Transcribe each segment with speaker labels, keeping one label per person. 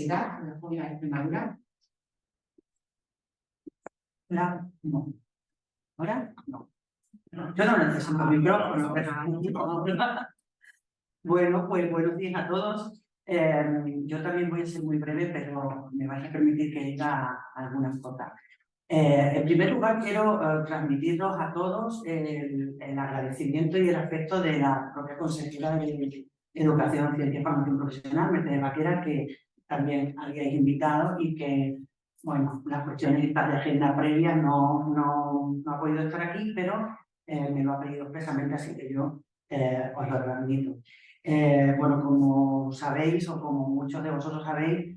Speaker 1: Universidad de la Extremadura.
Speaker 2: Hola, no. ¿Ahora? No. Yo no necesito micrófono, pero... Bueno, pues buenos días a todos. Yo también voy a ser muy breve, pero me vais a permitir que diga algunas cosas. En primer lugar, quiero transmitiros a todos el agradecimiento y el afecto de la propia consejera de Educación, Ciencia y Formación Profesional, Mercedes Vaquera, que también habíais invitado y que, bueno, las cuestiones de agenda previa no ha podido estar aquí, pero me lo ha pedido expresamente, así que yo os lo transmito. Bueno, como sabéis o como muchos de vosotros sabéis,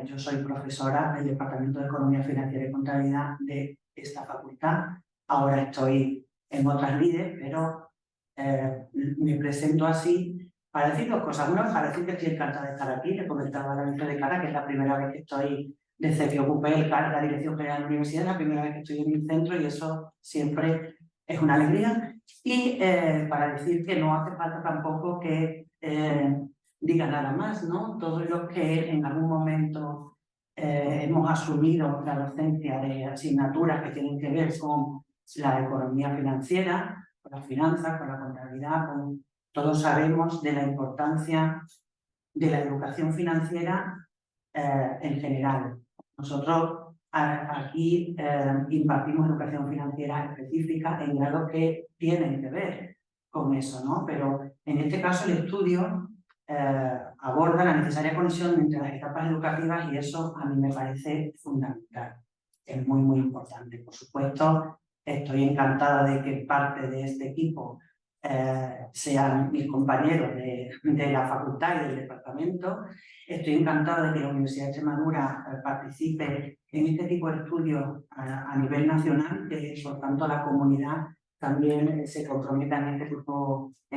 Speaker 2: yo soy profesora del Departamento de Economía Financiera y Contabilidad de esta facultad. Ahora estoy en otras lides, pero me presento así para decir dos cosas. Una, para decir que estoy encantada de estar aquí. Le comentaba a la vicedecana que es la primera vez que estoy desde que ocupé la Dirección General de la Universidad, es la primera vez que estoy en mi centro y eso siempre es una alegría. Y para decir que no hace falta tampoco que diga nada más, ¿no? Todos los que en algún momento hemos asumido la docencia de asignaturas que tienen que ver con la economía financiera, con las finanzas, con la contabilidad, todos sabemos de la importancia de la educación financiera en general. Nosotros aquí impartimos educación financiera específica en grados que tienen que ver con eso, ¿no? Pero en este caso el estudio aborda la necesaria conexión entre las etapas educativas y eso a mí me parece fundamental. Es muy, muy importante. Por supuesto, estoy encantada de que parte de este equipo sean mis compañeros de la facultad y del departamento. Estoy encantada de que la Universidad de Extremadura participe en este tipo de estudios a nivel nacional, que por tanto la comunidad también se comprometa en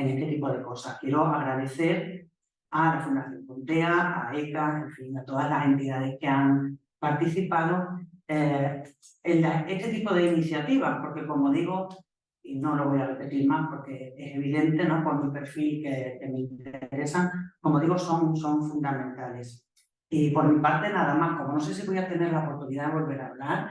Speaker 2: este tipo de cosas. Quiero agradecer a la Fundación Contea, a ECA, en fin, a todas las entidades que han participado en este tipo de iniciativas, porque como digo, y no lo voy a repetir más porque es evidente, ¿no?, por mi perfil que me interesan, como digo, son fundamentales. Y por mi parte nada más, como no sé si voy a tener la oportunidad de volver a hablar,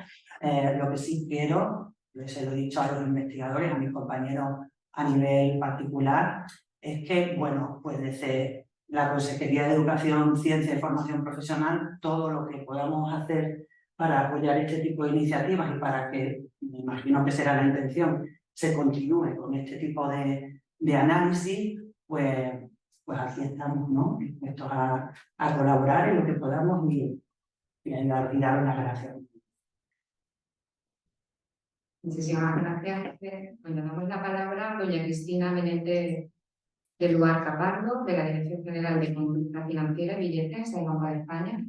Speaker 2: lo que sí quiero, les lo he dicho a los investigadores, a mis compañeros a nivel particular, es que, bueno, pues desde la Consejería de Educación, Ciencia y Formación Profesional, todo lo que podamos hacer para apoyar este tipo de iniciativas y para que, me imagino que será la intención, se continúe con este tipo de análisis, pues aquí estamos, ¿no?, dispuestos a colaborar en lo que podamos y dar unas gracias.
Speaker 1: Muchísimas gracias. Bueno, damos la palabra a doña Cristina Menéndez del Luar Capardo, de la Dirección General de Economía Financiera y Billetes del Banco de España.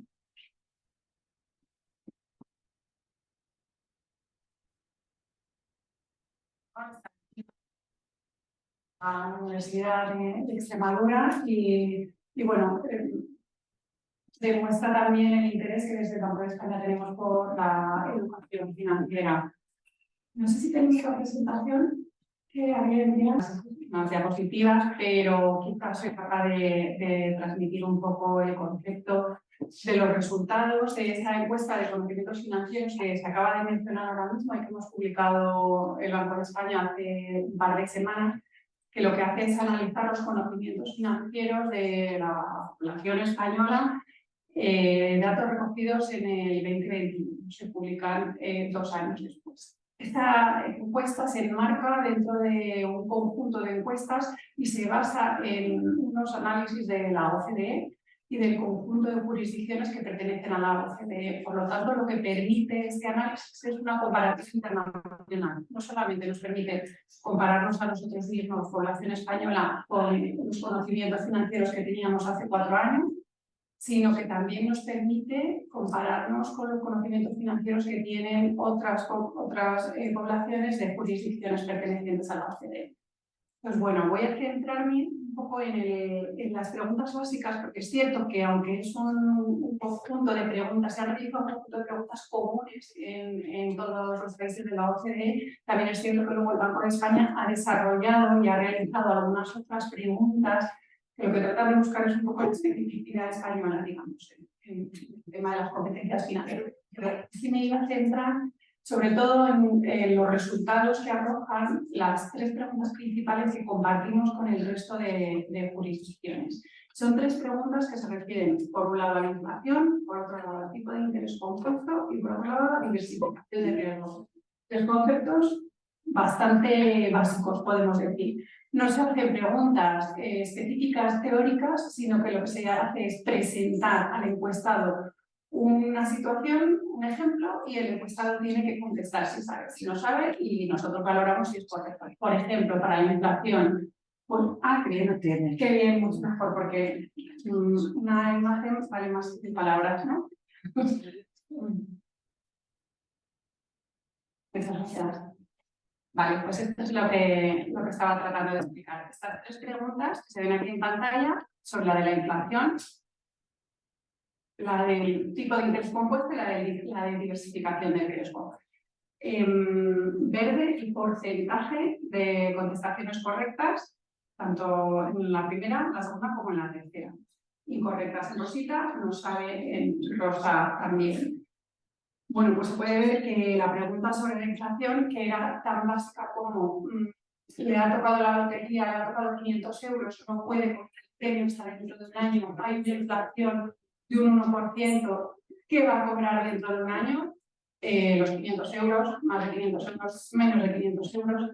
Speaker 3: A la Universidad de Extremadura y bueno, demuestra también el interés que desde el Banco de España tenemos por la educación financiera. No sé si tenéis la presentación que había unas diapositivas, pero quizás soy capaz de transmitir un poco el concepto de los resultados de esa encuesta de conocimientos financieros que se acaba de mencionar ahora mismo y que hemos publicado el Banco de España hace un par de semanas, que lo que hace es analizar los conocimientos financieros de la población española, datos recogidos en el 2021, se publican 2 años después. Esta encuesta se enmarca dentro de un conjunto de encuestas y se basa en unos análisis de la OCDE y del conjunto de jurisdicciones que pertenecen a la OCDE. Por lo tanto, lo que permite este análisis es una comparativa internacional. No solamente nos permite compararnos a nosotros mismos, población española, con los conocimientos financieros que teníamos hace 4 años, sino que también nos permite compararnos con los conocimientos financieros que tienen otras poblaciones de jurisdicciones pertenecientes a la OCDE. Pues bueno, voy a centrarme un poco en las preguntas básicas, porque es cierto que aunque es un conjunto de preguntas, se han realizado un conjunto de preguntas comunes en todos los países de la OCDE, también es cierto que luego el Banco de España ha desarrollado y ha realizado algunas otras preguntas que lo que trata de buscar es un poco la especificidad española, digamos, en el tema de las competencias financieras. Pero sí me iba a centrar sobre todo en los resultados que arrojan las 3 preguntas principales que compartimos con el resto de jurisdicciones. Son 3 preguntas que se refieren, por un lado, a la inflación, por otro lado, al tipo de interés compuesto y, por otro lado, a la diversificación de riesgos. 3 conceptos bastante básicos, podemos decir. No se hacen preguntas específicas teóricas, sino que lo que se hace es presentar al encuestado una situación, un ejemplo, y el encuestado tiene que contestar si sabe, si no sabe, y nosotros valoramos si es correcto. Por ejemplo, para la inflación, pues, qué bien, mucho mejor, porque una imagen vale más que palabras, ¿no? Muchas gracias. Vale, pues esto es lo que estaba tratando de explicar. Estas 3 preguntas que se ven aquí en pantalla son la de la inflación, la del tipo de interés compuesto y la de diversificación de riesgo. Verde, el porcentaje de contestaciones correctas, tanto en la primera, la segunda como en la tercera. Incorrectas en rosita, no sale en rosa también. Bueno, pues se puede ver que la pregunta sobre la inflación, que era tan básica como le ha tocado la lotería, le ha tocado 500 euros, no puede comprar el premio hasta dentro de un año, hay una inflación de un 1%, ¿qué va a cobrar dentro de un año? Los 500 euros, más de 500 euros, menos de 500 euros,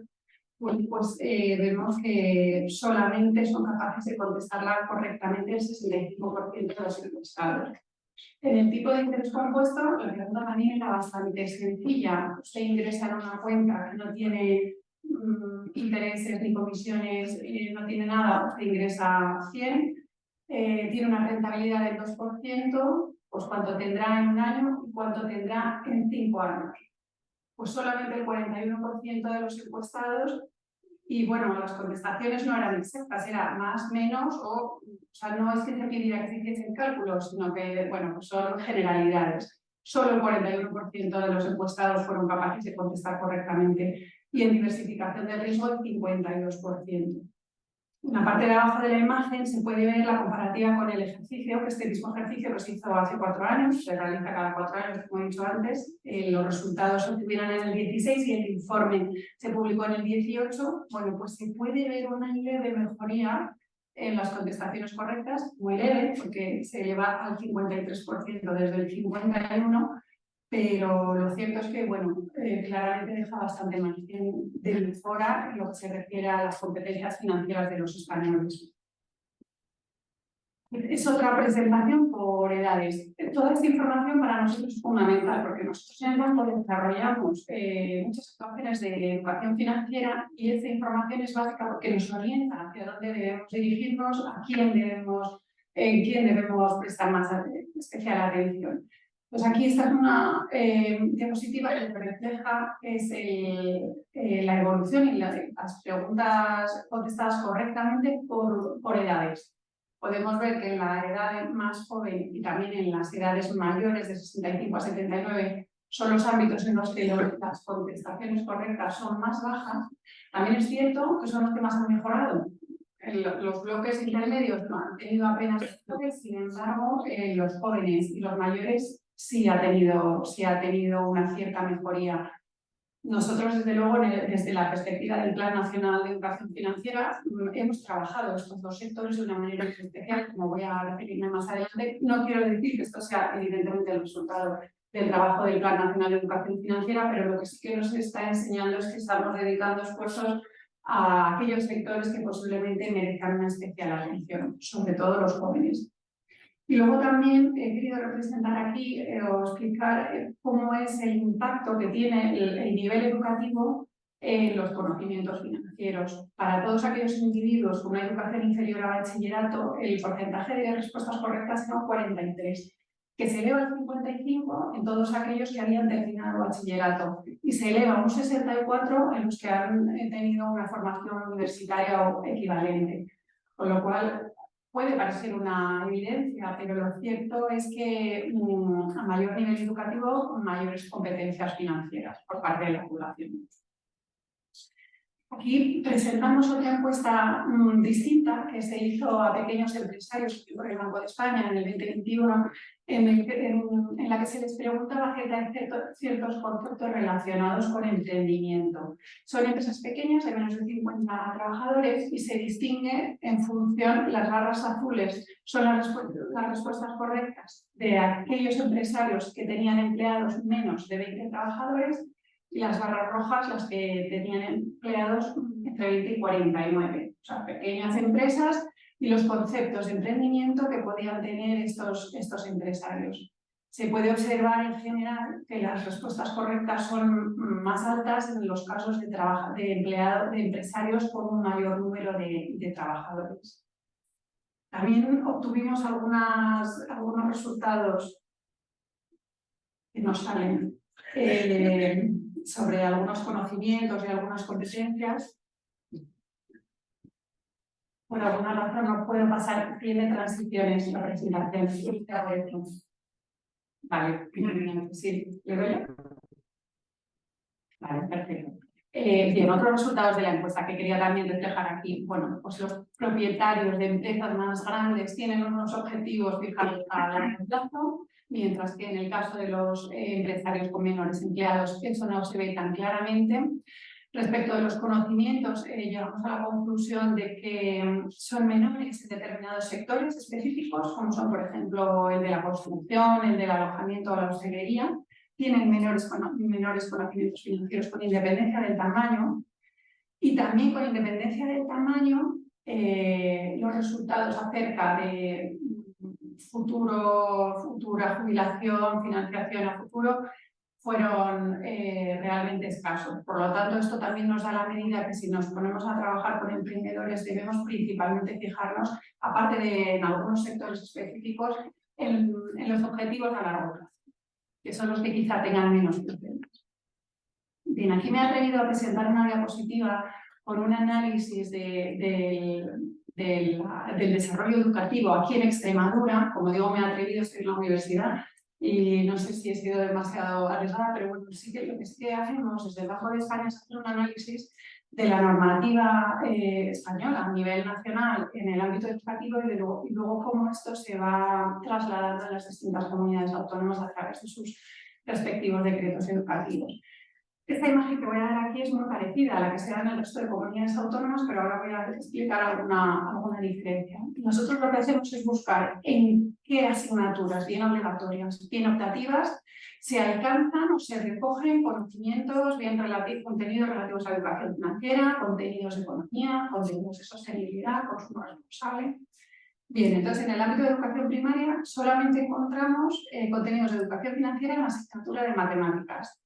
Speaker 3: pues vemos que solamente son capaces de contestarla correctamente el 65% de los encuestados. En el tipo de interés compuesto, la pregunta también era bastante sencilla. Usted ingresa en una cuenta que no tiene intereses ni comisiones, no tiene nada, usted ingresa 100, tiene una rentabilidad del 2%, pues cuánto tendrá en un año y cuánto tendrá en 5 años. Pues solamente el 41% de los encuestados. Y bueno, las contestaciones no eran exactas, era más, menos, o sea, no es que se pidiera que se hiciesen cálculos, sino que, bueno, pues son generalidades. Solo el 41% de los encuestados fueron capaces de contestar correctamente y en diversificación de riesgo el 52%. En la parte de abajo de la imagen se puede ver la comparativa con el ejercicio, que este mismo ejercicio que se hizo hace 4 años, se realiza cada 4 años, como he dicho antes. Los resultados se obtuvieron en el 16 y el informe se publicó en el 18. Bueno, pues se puede ver una leve mejoría en las contestaciones correctas, muy leve, porque se lleva al 53% desde el 51%. Pero lo cierto es que, bueno, claramente deja bastante margen de mejora en lo que se refiere a las competencias financieras de los españoles. Es otra presentación por edades. Toda esta información para nosotros es fundamental porque nosotros en el banco desarrollamos muchas actuaciones de educación financiera y esta información es básica porque nos orienta hacia dónde debemos dirigirnos, a quién debemos prestar más especial atención. Pues aquí está una diapositiva que refleja la evolución y las preguntas contestadas correctamente por edades. Podemos ver que en la edad más joven y también en las edades mayores de 65 a 79 son los ámbitos en los que las contestaciones correctas son más bajas. También es cierto que son los que más han mejorado. Los bloques intermedios no han tenido apenas bloques, sin embargo, los jóvenes y los mayores sí ha tenido una cierta mejoría. Nosotros, desde luego, desde la perspectiva del Plan Nacional de Educación Financiera, hemos trabajado estos 2 sectores de una manera especial, como voy a referirme más adelante. No quiero decir que esto sea evidentemente el resultado del trabajo del Plan Nacional de Educación Financiera, pero lo que sí que nos está enseñando es que estamos dedicando esfuerzos a aquellos sectores que posiblemente merezcan una especial atención, sobre todo los jóvenes. Y luego también he querido representar aquí o explicar cómo es el impacto que tiene el nivel educativo en los conocimientos financieros. Para todos aquellos individuos con una educación inferior a bachillerato, el porcentaje de respuestas correctas era un 43, que se eleva al 55 en todos aquellos que habían terminado bachillerato y se eleva a un 64 en los que han tenido una formación universitaria o equivalente. Con lo cual, puede parecer una evidencia, pero lo cierto es que a mayor nivel educativo, mayores competencias financieras por parte de la población. Aquí presentamos otra encuesta distinta que se hizo a pequeños empresarios por el Banco de España en el 2021, en la que se les preguntaba acerca de ciertos conceptos relacionados con emprendimiento. Son empresas pequeñas de menos de 50 trabajadores y se distingue en función, las barras azules son las respuestas correctas de aquellos empresarios que tenían empleados menos de 20 trabajadores, y las barras rojas las que tenían empleados entre 20 y 49, o sea, pequeñas empresas y los conceptos de emprendimiento que podían tener estos empresarios. Se puede observar en general que las respuestas correctas son más altas en los casos de empresarios con un mayor número de trabajadores. También obtuvimos algunos resultados que nos salen sobre algunos conocimientos y algunas competencias. Por alguna razón no puedo pasar, tiene transiciones la presentación. Vale, sí, ¿le doy? Vale, perfecto. Bien, otros resultados de la encuesta que quería también reflejar aquí. Bueno, pues los propietarios de empresas más grandes tienen unos objetivos fijados a largo plazo, mientras que en el caso de los empresarios con menores empleados eso no se ve tan claramente. Respecto de los conocimientos, llegamos a la conclusión de que son menores en determinados sectores específicos, como son, por ejemplo, el de la construcción, el del alojamiento o la hostelería. Tienen menores conocimientos financieros con independencia del tamaño, y también con independencia del tamaño los resultados acerca de futura jubilación, financiación a futuro fueron realmente escasos. Por lo tanto, esto también nos da la medida que si nos ponemos a trabajar con emprendedores debemos principalmente fijarnos, aparte de en algunos sectores específicos, en los objetivos a largo plazo, que son los que quizá tengan menos problemas. Bien, aquí me he atrevido a presentar una diapositiva con un análisis del desarrollo educativo aquí en Extremadura. Como digo, me he atrevido, estoy en la universidad y no sé si he sido demasiado arriesgada, pero bueno, sí que lo que sí que hacemos desde el Banco de España es hacer un análisis de la normativa española a nivel nacional en el ámbito educativo y luego cómo esto se va trasladando a las distintas comunidades autónomas a través de sus respectivos decretos educativos. Esta imagen que voy a dar aquí es muy parecida a la que se da en el resto de comunidades autónomas, pero ahora voy a explicar alguna diferencia. Nosotros lo que hacemos es buscar en qué asignaturas, bien obligatorias, bien optativas, se alcanzan o se recogen conocimientos, bien contenidos relativos a la educación financiera, contenidos de economía, contenidos de sostenibilidad, consumo responsable. Bien, entonces en el ámbito de educación primaria solamente encontramos contenidos de educación financiera en la asignatura de matemáticas,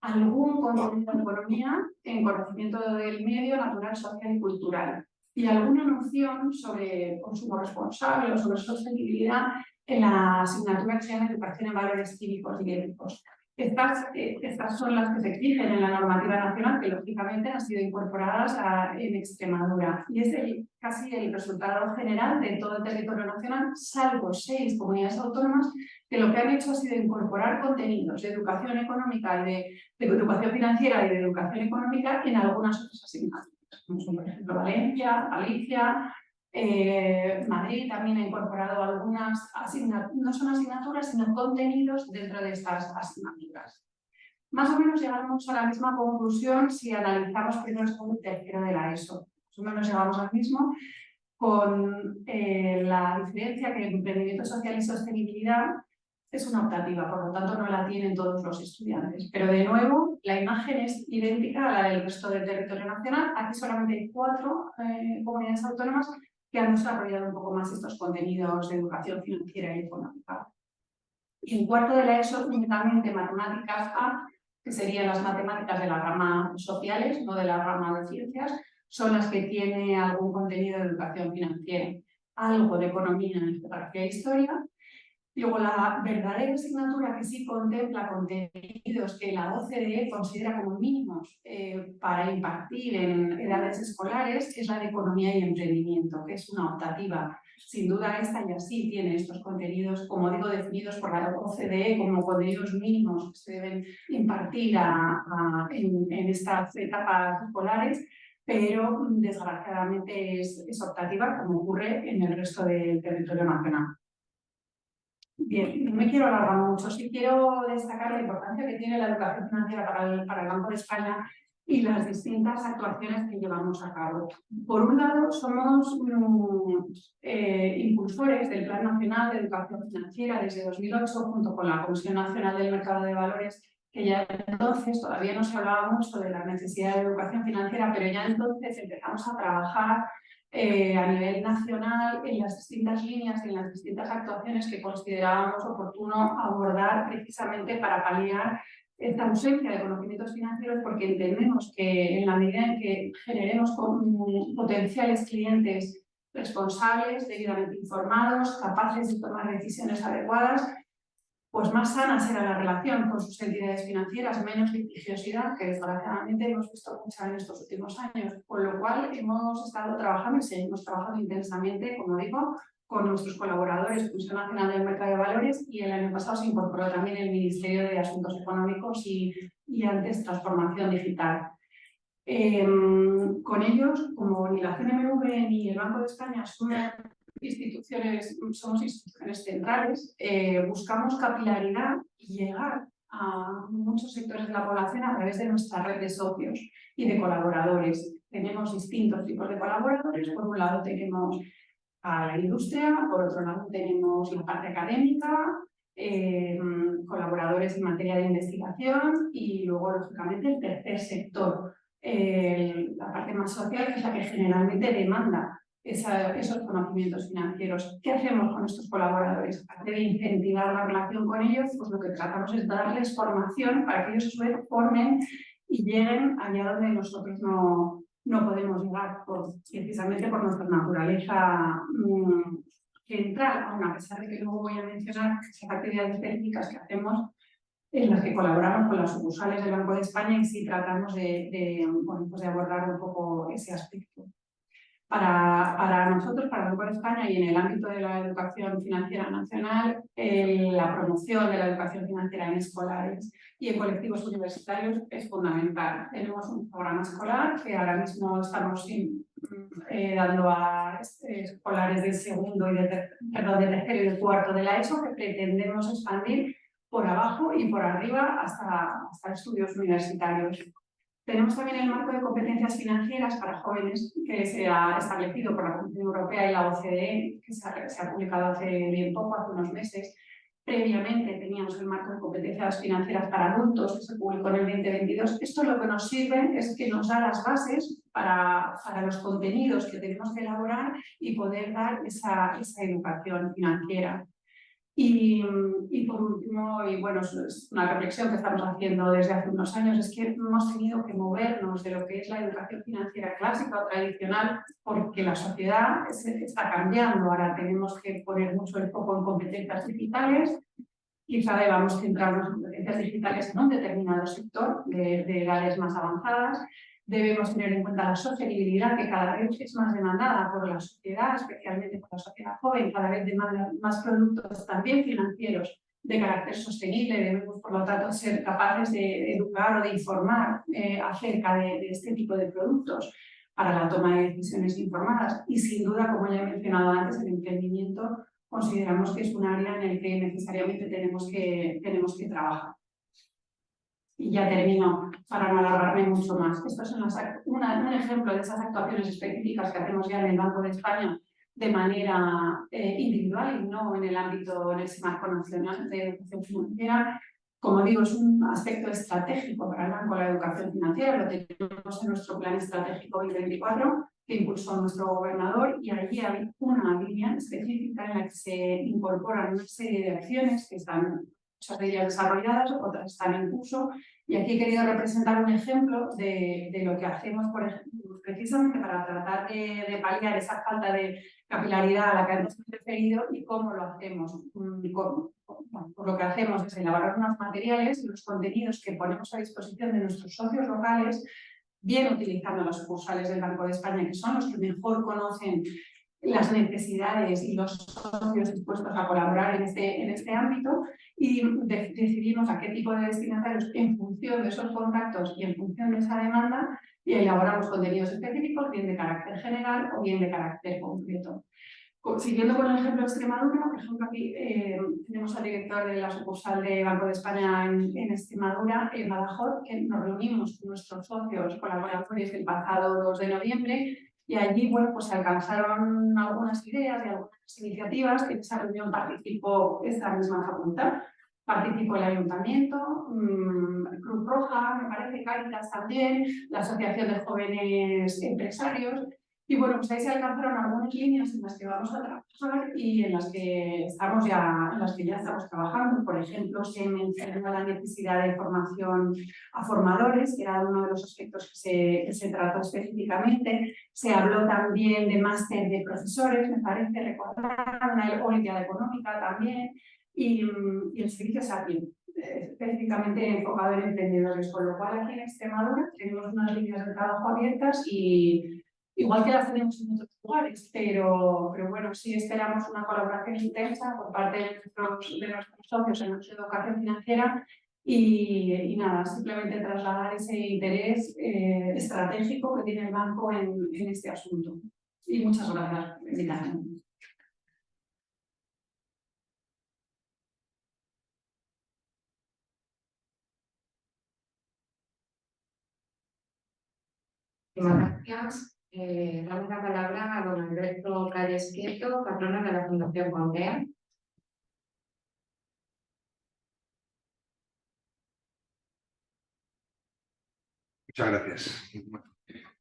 Speaker 3: algún contenido de economía en conocimiento del medio natural, social y cultural, y alguna noción sobre consumo responsable o sobre sostenibilidad en la asignatura que se llama Educación en Valores Cívicos y Éticos. Estas son las que se exigen en la normativa nacional, que lógicamente han sido incorporadas en Extremadura, y es casi el resultado general de todo el territorio nacional, salvo 6 comunidades autónomas que lo que han hecho ha sido incorporar contenidos de educación económica y de educación financiera y de educación económica en algunas otras asignaturas, como son, por ejemplo, Valencia, Galicia, Madrid también ha incorporado algunas asignaturas, no son asignaturas, sino contenidos dentro de estas asignaturas. Más o menos llegamos a la misma conclusión si analizamos primero, segundo y tercero de la ESO. Más o menos llegamos al mismo, con la diferencia que el emprendimiento social y sostenibilidad es una optativa, por lo tanto no la tienen todos los estudiantes. Pero de nuevo, la imagen es idéntica a la del resto del territorio nacional. Aquí solamente hay 4 comunidades autónomas que han desarrollado un poco más estos contenidos de educación financiera y económica. Y en cuarto de la ESO, únicamente matemáticas A, que serían las matemáticas de la rama sociales, no de la rama de ciencias, son las que tiene algún contenido de educación financiera, algo de economía, geografía e historia. Luego, la verdadera asignatura que sí contempla contenidos que la OCDE considera como mínimos para impartir en edades escolares es la de economía y emprendimiento, que es una optativa. Sin duda esta ya sí tiene estos contenidos, como digo, definidos por la OCDE como contenidos mínimos que se deben impartir en estas etapas escolares, pero desgraciadamente es optativa, como ocurre en el resto del territorio nacional. Bien, no me quiero alargar mucho, sí quiero destacar la importancia que tiene la educación financiera para el Banco de España y las distintas actuaciones que llevamos a cabo. Por un lado, somos impulsores del Plan Nacional de Educación Financiera desde 2008, junto con la Comisión Nacional del Mercado de Valores, que ya entonces todavía no se hablaba mucho de la necesidad de educación financiera, pero ya entonces empezamos a trabajar a nivel nacional en las distintas líneas y en las distintas actuaciones que considerábamos oportuno abordar precisamente para paliar esta ausencia de conocimientos financieros, porque entendemos que en la medida en que generemos con potenciales clientes responsables, debidamente informados, capaces de tomar decisiones adecuadas, pues más sana será la relación con sus entidades financieras, menos litigiosidad, que desgraciadamente hemos visto mucha en estos últimos años, con lo cual hemos estado trabajando y seguimos trabajando intensamente, como digo, con nuestros colaboradores, Comisión Nacional del Mercado de Valores, y el año pasado se incorporó también el Ministerio de Asuntos Económicos y antes Transformación Digital. Con ellos, como ni la CNMV ni el Banco de España somos instituciones centrales, buscamos capilaridad y llegar a muchos sectores de la población a través de nuestra red de socios y de colaboradores. Tenemos distintos tipos de colaboradores. Por un lado tenemos a la industria, por otro lado tenemos la parte académica, colaboradores en materia de investigación y luego, lógicamente, el tercer sector, la parte más social, que es la que generalmente demanda esos conocimientos financieros. ¿Qué hacemos con estos colaboradores? Aparte de incentivar la relación con ellos, pues lo que tratamos es darles formación para que ellos a su vez formen y lleguen allá donde nosotros no podemos llegar, precisamente por nuestra naturaleza central, aun a pesar de que luego voy a mencionar esas actividades técnicas que hacemos, en las que colaboramos con las sucursales del Banco de España, y sí tratamos de abordar un poco ese aspecto. Para nosotros, para el Banco de España y en el ámbito de la educación financiera nacional, la promoción de la educación financiera en escolares y en colectivos universitarios es fundamental. Tenemos un programa escolar que ahora mismo estamos dando a escolares del segundo y de tercero y de cuarto de la ESO, que pretendemos expandir por abajo y por arriba hasta estudios universitarios. Tenemos también el marco de competencias financieras para jóvenes que se ha establecido por la Comisión Europea y la OCDE, que se ha publicado hace bien poco, hace unos meses. Previamente teníamos el marco de competencias financieras para adultos, que se publicó en el 2022. Esto lo que nos sirve es que nos da las bases para los contenidos que tenemos que elaborar y poder dar esa educación financiera. Y por último, y bueno, es una reflexión que estamos haciendo desde hace unos años, es que hemos tenido que movernos de lo que es la educación financiera clásica o tradicional, porque la sociedad está cambiando. Ahora tenemos que poner mucho el foco en competencias digitales. Quizá debamos centrarnos en competencias digitales en un determinado sector de edades más avanzadas. Debemos tener en cuenta la sostenibilidad, que cada vez es más demandada por la sociedad, especialmente por la sociedad joven. Cada vez demanda más productos también financieros de carácter sostenible. Debemos, por lo tanto, ser capaces de educar o de informar acerca de este tipo de productos para la toma de decisiones informadas. Y sin duda, como ya he mencionado antes, el emprendimiento consideramos que es un área en el que necesariamente tenemos que trabajar. Y ya termino para no alargarme mucho más. Esto es un ejemplo de esas actuaciones específicas que hacemos ya en el Banco de España de manera individual y no en el ámbito, en ese marco nacional de educación financiera. Como digo, es un aspecto estratégico para el Banco la educación financiera. Lo tenemos en nuestro Plan Estratégico 2024, que impulsó nuestro gobernador, y allí hay una línea específica en la que se incorporan una serie de acciones que están muchas de ellas desarrolladas, otras están en curso, y aquí he querido representar un ejemplo de lo que hacemos, por ejemplo, precisamente para tratar de paliar esa falta de capilaridad a la que hemos referido y cómo lo hacemos. Por lo que hacemos es elaborar unos materiales y los contenidos que ponemos a disposición de nuestros socios locales, bien utilizando las sucursales del Banco de España, que son los que mejor conocen las necesidades y los socios dispuestos a colaborar en este ámbito, y decidimos a qué tipo de destinatarios, en función de esos contactos y en función de esa demanda, y elaboramos contenidos específicos, bien de carácter general o bien de carácter concreto. Siguiendo con el ejemplo de Extremadura, por ejemplo, aquí tenemos al director de la sucursal de Banco de España en Extremadura, en Badajoz, que nos reunimos con nuestros socios colaboradores el pasado 2 de noviembre y allí bueno, pues se alcanzaron algunas ideas y algunas iniciativas. En esa reunión participó esta misma facultad, participó el Ayuntamiento, Cruz Roja, me parece, Cáritas también, la Asociación de Jóvenes Empresarios. Y bueno, pues ahí se alcanzaron algunas líneas en las que vamos a trabajar y en las que ya estamos trabajando. Por ejemplo, se mencionó la necesidad de formación a formadores, que era uno de los aspectos que se trató específicamente. Se habló también de máster de profesores, me parece recordar, una olimpiada económica también, y el servicio SAPIEN, específicamente enfocado en emprendedores, con lo cual aquí en Extremadura tenemos unas líneas de trabajo abiertas y igual que las tenemos en otros lugares, pero bueno, sí esperamos una colaboración intensa por parte de nuestros socios en nuestra educación financiera y nada, simplemente trasladar ese interés estratégico que tiene el banco en este asunto. Y muchas gracias por la invitación.
Speaker 1: Muchísimas gracias. Damos la palabra a don Alberto Calles Quieto, patrono de la Fundación Condea.
Speaker 4: Muchas gracias.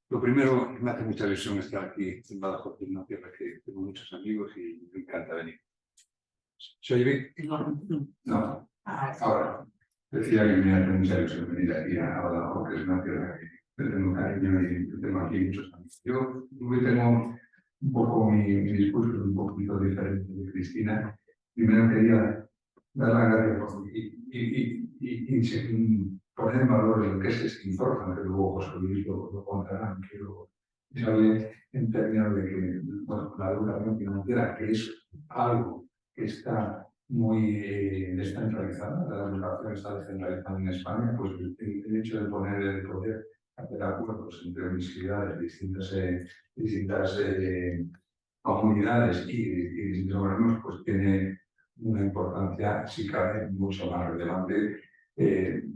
Speaker 4: Lo primero, me hace mucha ilusión estar aquí en Badajoz, en una tierra que tengo muchos amigos y me encanta venir. ¿Se oye bien? No. Ahora, decía que me hace mucha ilusión venir aquí a Badajoz, que es una tierra que tengo cariño y tengo aquí muchos amigos. Yo hoy tengo un poco mi discurso un poquito diferente de Cristina. Primero quería dar las gracias y poner en valor lo que es este informe, que luego José Luis lo contará, quiero saber en términos de que bueno, la educación financiera, que es algo que está muy descentralizada, la educación está descentralizada en España, pues el hecho de poner el poder hacer acuerdos entre universidades, distintas comunidades y distintos organismos, pues tiene una importancia, si cabe, mucho más relevante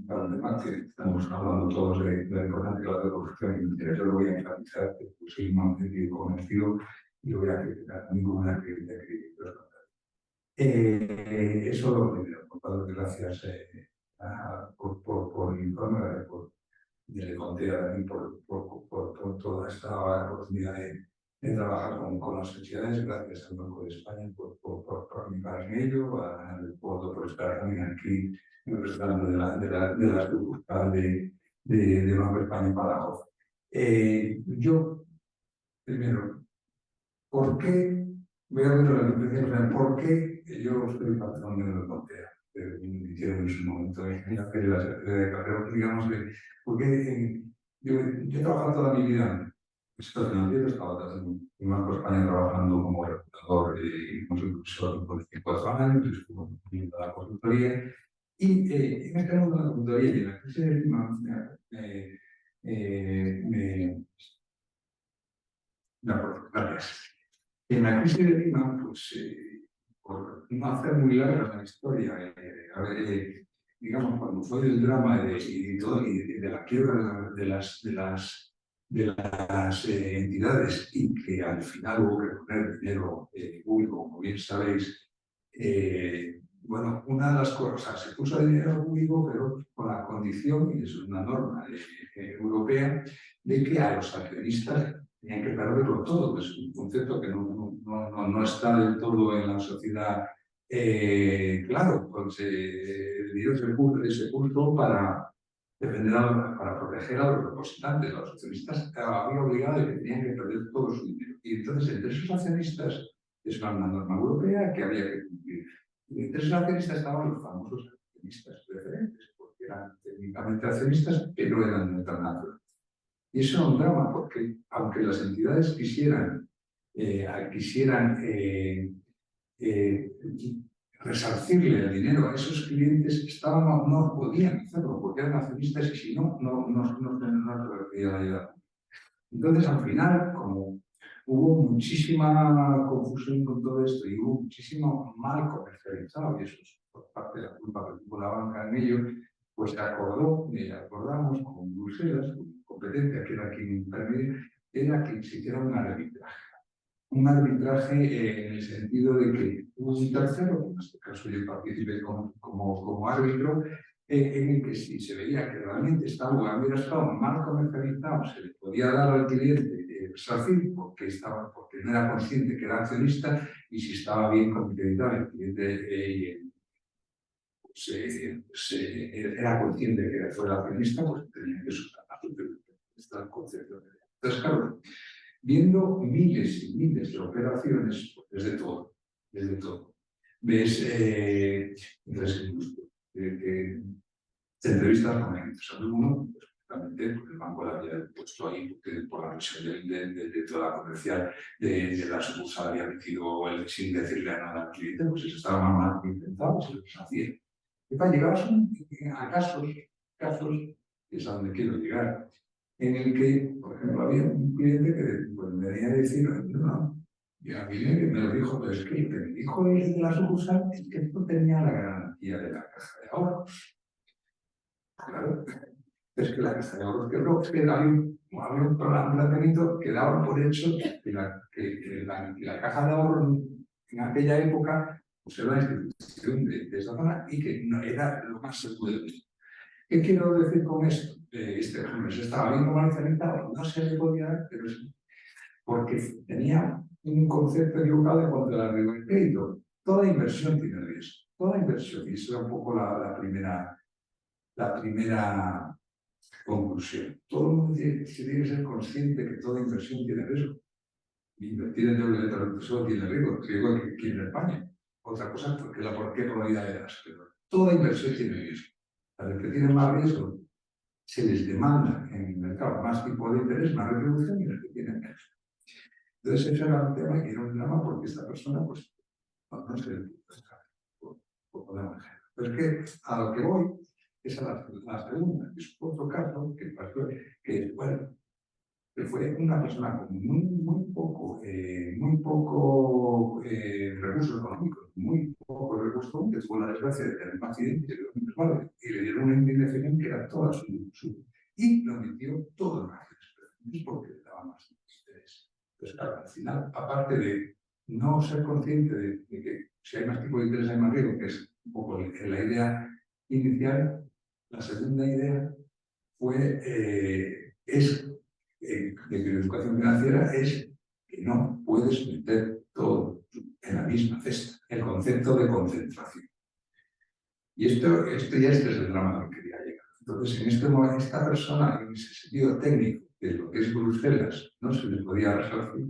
Speaker 4: para el tema que estamos hablando todos de la importancia de la educación financiera. Yo lo voy a enfatizar, pues soy un auténtico convencido y lo voy a criticar, ninguna crítica. Eso lo primero, por dar gracias por el informe, le conté también por toda esta oportunidad de trabajar con las sociedades, gracias al Banco de España por participar en ello, al Puerto por estar también aquí representando de la sucursal de Banco de España en Badajoz. Yo, primero, ¿por qué? Voy a ver la diferencia, ¿por qué yo soy patrón de la frontera? Me hicieron en su momento en la feria de carrera, digamos que, porque yo he trabajado toda mi vida en el sector financiero, estaba en Banco de España trabajando como reclutador y consultor por 54 años, estuve en la consultoría, y en este mundo de la consultoría y en la crisis de Lima gracias. En la crisis de Lima, pues, por no hacer muy larga la historia, digamos, cuando fue el drama de la quiebra de las entidades y que al final hubo que poner dinero público, como bien sabéis, bueno, una de las cosas, se puso dinero público, pero con la condición, y es una norma europea, de que a los accionistas tenían que perderlo todo. Es un concepto que no está del todo en la sociedad claro, pues el dio ese punto para defender, para proteger a los representantes. Los accionistas había obligado de que tenían que perder todo su dinero. Y entonces, entre esos accionistas, es una norma europea que había que cumplir. Y entre esos accionistas estaban los famosos accionistas preferentes, porque eran técnicamente accionistas, pero eran internacionales. Y eso era un drama, porque aunque las entidades quisieran resarcirle el dinero a esos clientes, no podían hacerlo, porque eran accionistas y si no se recibía la ayuda. Entonces, al final, como hubo muchísima confusión con todo esto y hubo muchísimo mal comercializado, y eso es por parte de la culpa que tuvo la banca en ello, pues se acordó, y acordamos con Bruselas, con competencia que era quien intermedia, era que se hiciera un arbitraje. Un arbitraje en el sentido de que un tercero, en este caso yo participé como árbitro, en el que si se veía que realmente hubiera estado mal comercializado, se le podía dar al cliente resarcir porque no era consciente que era accionista, y si estaba bien comercializado el cliente era consciente de que fuera accionista, pues tenía que estar el concepto. Entonces, claro, viendo miles y miles de operaciones, pues desde todo. Ves, entonces, te entrevistas con agentes. Alguno, pues, realmente, porque el banco la había puesto ahí por la presión de toda la comercial de la sucursal había metido sin decirle nada al cliente, pues eso estaba mal intentado, se lo hacía. Y para llegar a casos, que es a donde quiero llegar, en el que, por ejemplo, había un cliente que pues, me venía a decir, no, y a mí me lo dijo, pero es que lo que me dijo el de la sucursal es que esto tenía la garantía de la caja de ahorros. Claro, es que la caja de ahorros, es que había un planteamiento que daba por hecho que la caja de ahorros en aquella época pues era una institución de esa zona y que no era lo más seguro de esto. ¿Qué quiero decir con esto? Este ejemplo se estaba bien comercializado, no se le podía dar, pero es porque tenía un concepto equivocado de contra la riesgo del crédito. Toda inversión tiene riesgo, toda inversión, y esa era un poco la primera conclusión. Todo el mundo tiene que ser consciente que toda inversión tiene riesgo. Invertir en deuda solo tiene riesgo, riesgo que aquí en España. Otra cosa porque la por qué probabilidad de las, pero toda inversión tiene riesgo. A los que tienen más riesgo se les demanda en el mercado más tipo de interés, más retribución, y los que tienen menos. Entonces, ese era un tema que era un drama porque esta persona, pues, no se le por poner un ejemplo. Pero es que a lo que voy es a la segunda, que es otro caso que pasó, que, bueno, que fue una persona con muy poco recursos económicos, muy poco recursos, que tuvo la desgracia de tener un accidente y le dieron una indemnización que era toda su y lo metió todo en acciones porque le daba más interés. Entonces, claro, al final, aparte de no ser consciente de que si hay más tipo de interés hay más riesgo, que es un poco la idea inicial, la segunda idea de que la educación financiera es que no puedes meter todo en la misma cesta, el concepto de concentración. Y este es el drama al que quería llegar. Entonces, en este momento, esta persona, en ese sentido técnico de lo que es Bruselas, no se le podía resarcir.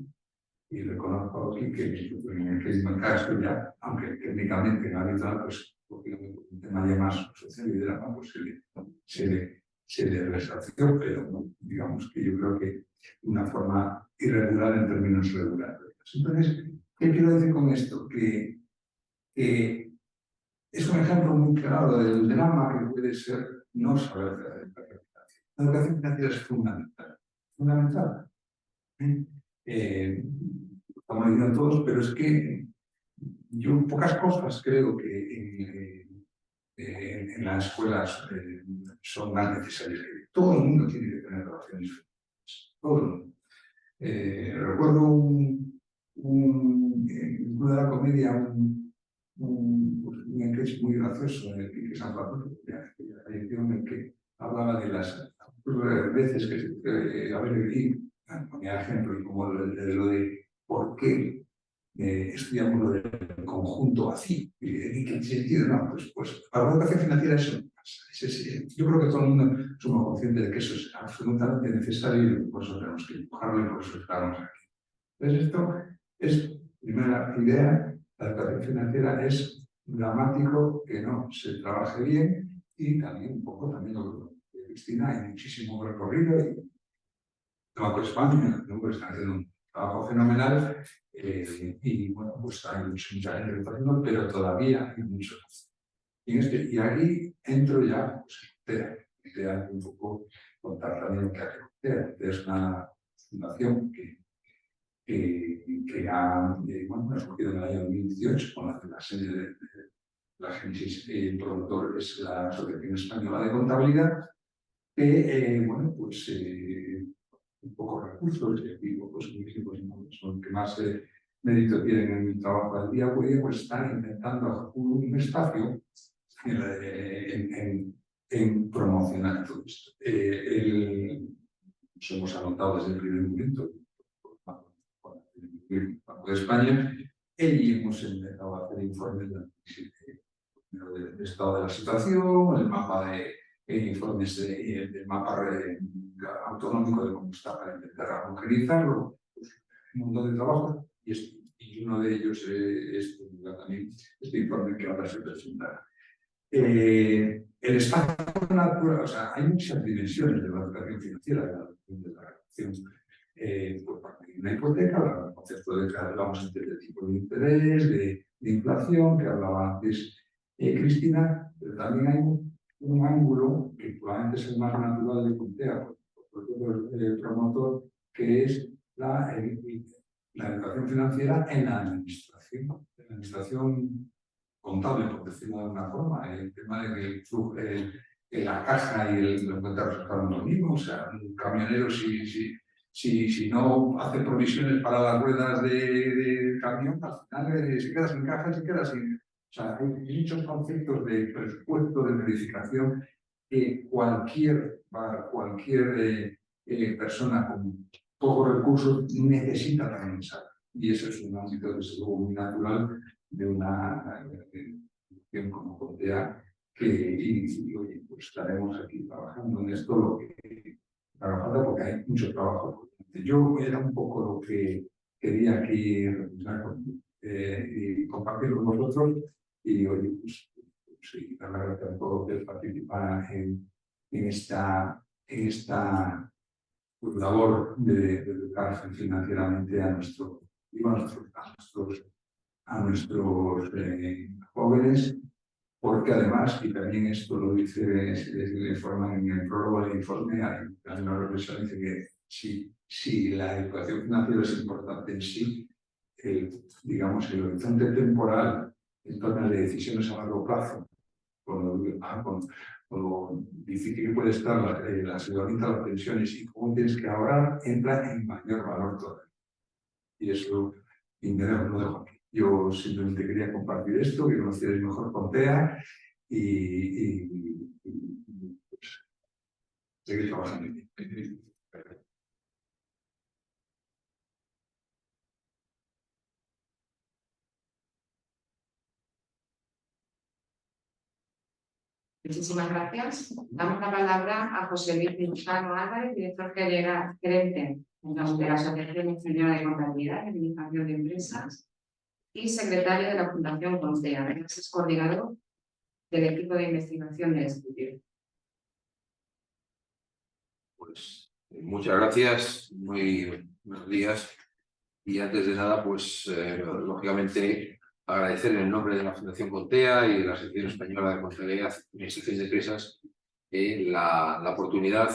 Speaker 4: Y reconozco aquí que en el caso ya, aunque técnicamente en habitual, pues, porque un tema ya más social y drama, pues se le resarció, pero no, digamos que yo creo que de una forma irregular en términos regulares. Entonces, ¿qué quiero decir con esto? Que es un ejemplo muy claro del drama que puede ser no saber de la educación financiera. La educación financiera es fundamental. Fundamental. Estamos diciendo todos, pero es que yo pocas cosas creo que en las escuelas son más necesarias. Todo el mundo tiene que tener relaciones financieras. Todo el mundo. Recuerdo en Club de la Comedia un sketch muy gracioso en el que San Francisco, en el que hablaba de las veces que a ver, y ponía ejemplos como lo de por qué estudiamos lo del conjunto así. ¿En qué sentido? No, pues para la educación financiera eso no pasa. Yo creo que todo el mundo somos conscientes de que eso es absolutamente necesario y por eso tenemos que empujarlo y por eso estamos aquí. Entonces esto es, primera idea, la educación financiera es dramático que no se trabaje bien y también un poco también lo que Cristina, hay muchísimo recorrido y el Banco de España, ¿no? Están haciendo un trabajo fenomenal y bueno, pues hay mucha gente que está haciendo, pero todavía hay mucho. Y aquí entro ya, pues, idea un poco contar también lo que hace. Es una fundación que ha surgido en el año 2018 con la sede de la génesis. El promotor es la Asociación Española de Contabilidad, que, un poco recursos, son que más mérito tienen en el trabajo del día a día, pues están intentando un espacio en promocionar todo esto. Nos hemos anotado desde el primer momento con el Banco de España y hemos empezado a hacer informes del estado de la situación, el mapa de informes del mapa autonómico de cómo está para intentar homogeneizarlo, un montón de trabajo, y uno de ellos es también este informe que ahora se presentará. El espacio natural, o sea, hay muchas dimensiones de la educación financiera, de la relación por parte de una hipoteca, el concepto de que hablamos antes de tipo de interés, de inflación, que hablaba antes Cristina, pero también hay un ángulo que probablemente es el más natural de Contea, por todo el promotor, que es la educación financiera en la administración contable, por decirlo de alguna forma, el tema de que el flujo, la caja y los cuentas son lo mismo, o sea, un camionero si no hace provisiones para las ruedas del camión, al final se queda sin caja, se queda sin... O sea, hay muchos conceptos de presupuesto, de verificación, que cualquier persona con pocos recursos necesita también saber. Y eso es un ámbito, desde luego, muy natural de una institución como Contea, y oye, pues estaremos aquí trabajando en esto lo que haga falta, porque hay mucho trabajo. Yo era un poco lo que quería aquí y compartir con vosotros, y oye, pues sí, dar las gracias a todos por participar en esta labor de educar financieramente a nuestros jóvenes, porque además, y también esto lo dice el informe, en el prólogo del informe, hay una reflexión, dice que si la educación financiera es importante en sí, digamos, el horizonte temporal en torno de decisiones a largo plazo, con lo difícil que puede estar la aseguramiento de las pensiones y cómo tienes que ahorrar, entra en mayor valor todavía. Y eso, lo dejo aquí. Yo simplemente quería compartir esto, que conocierais mejor Contea y pues, seguir trabajando.
Speaker 1: Muchísimas gracias. Damos la palabra a José Luis Gonzalo Álvarez, director gerente de la Asociación Española de Contabilidad y Administración de Empresas y secretario de la Fundación Contea. Además, es coordinador del equipo de investigación del estudio.
Speaker 5: Pues muchas gracias, muy buenos días. Y antes de nada, pues lógicamente agradecer en el nombre de la Fundación Contea y de la Asociación Española de Contabilidad y Administración de Empresas la oportunidad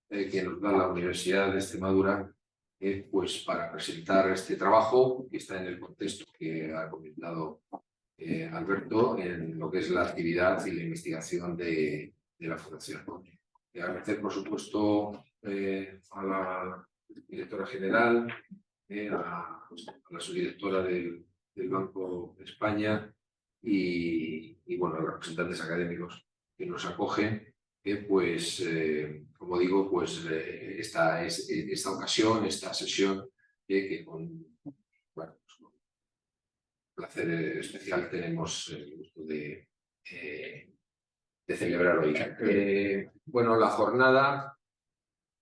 Speaker 5: que nos da la Universidad de Extremadura pues para presentar este trabajo que está en el contexto que ha comentado Alberto en lo que es la actividad y la investigación de la Fundación. Agradecer, por supuesto, a la directora general, a la subdirectora del Banco de España y bueno, a los representantes académicos que nos acogen, pues, como digo, pues esta ocasión, esta sesión, que con placer especial tenemos el gusto de celebrar hoy. Bueno, la jornada,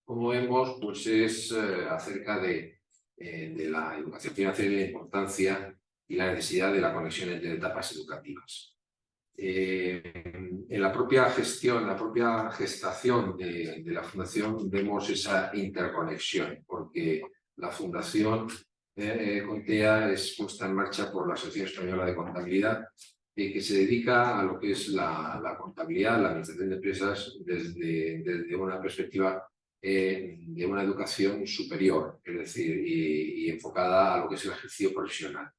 Speaker 5: como vemos, pues es acerca de la educación financiera y la importancia y la necesidad de la conexión entre etapas educativas. En la propia gestión, la propia gestación de la Fundación vemos esa interconexión, porque la Fundación Contea es puesta en marcha por la Asociación Española de Contabilidad, que se dedica a lo que es la contabilidad, la administración de empresas desde una perspectiva de una educación superior, es decir, y enfocada a lo que es el ejercicio profesional.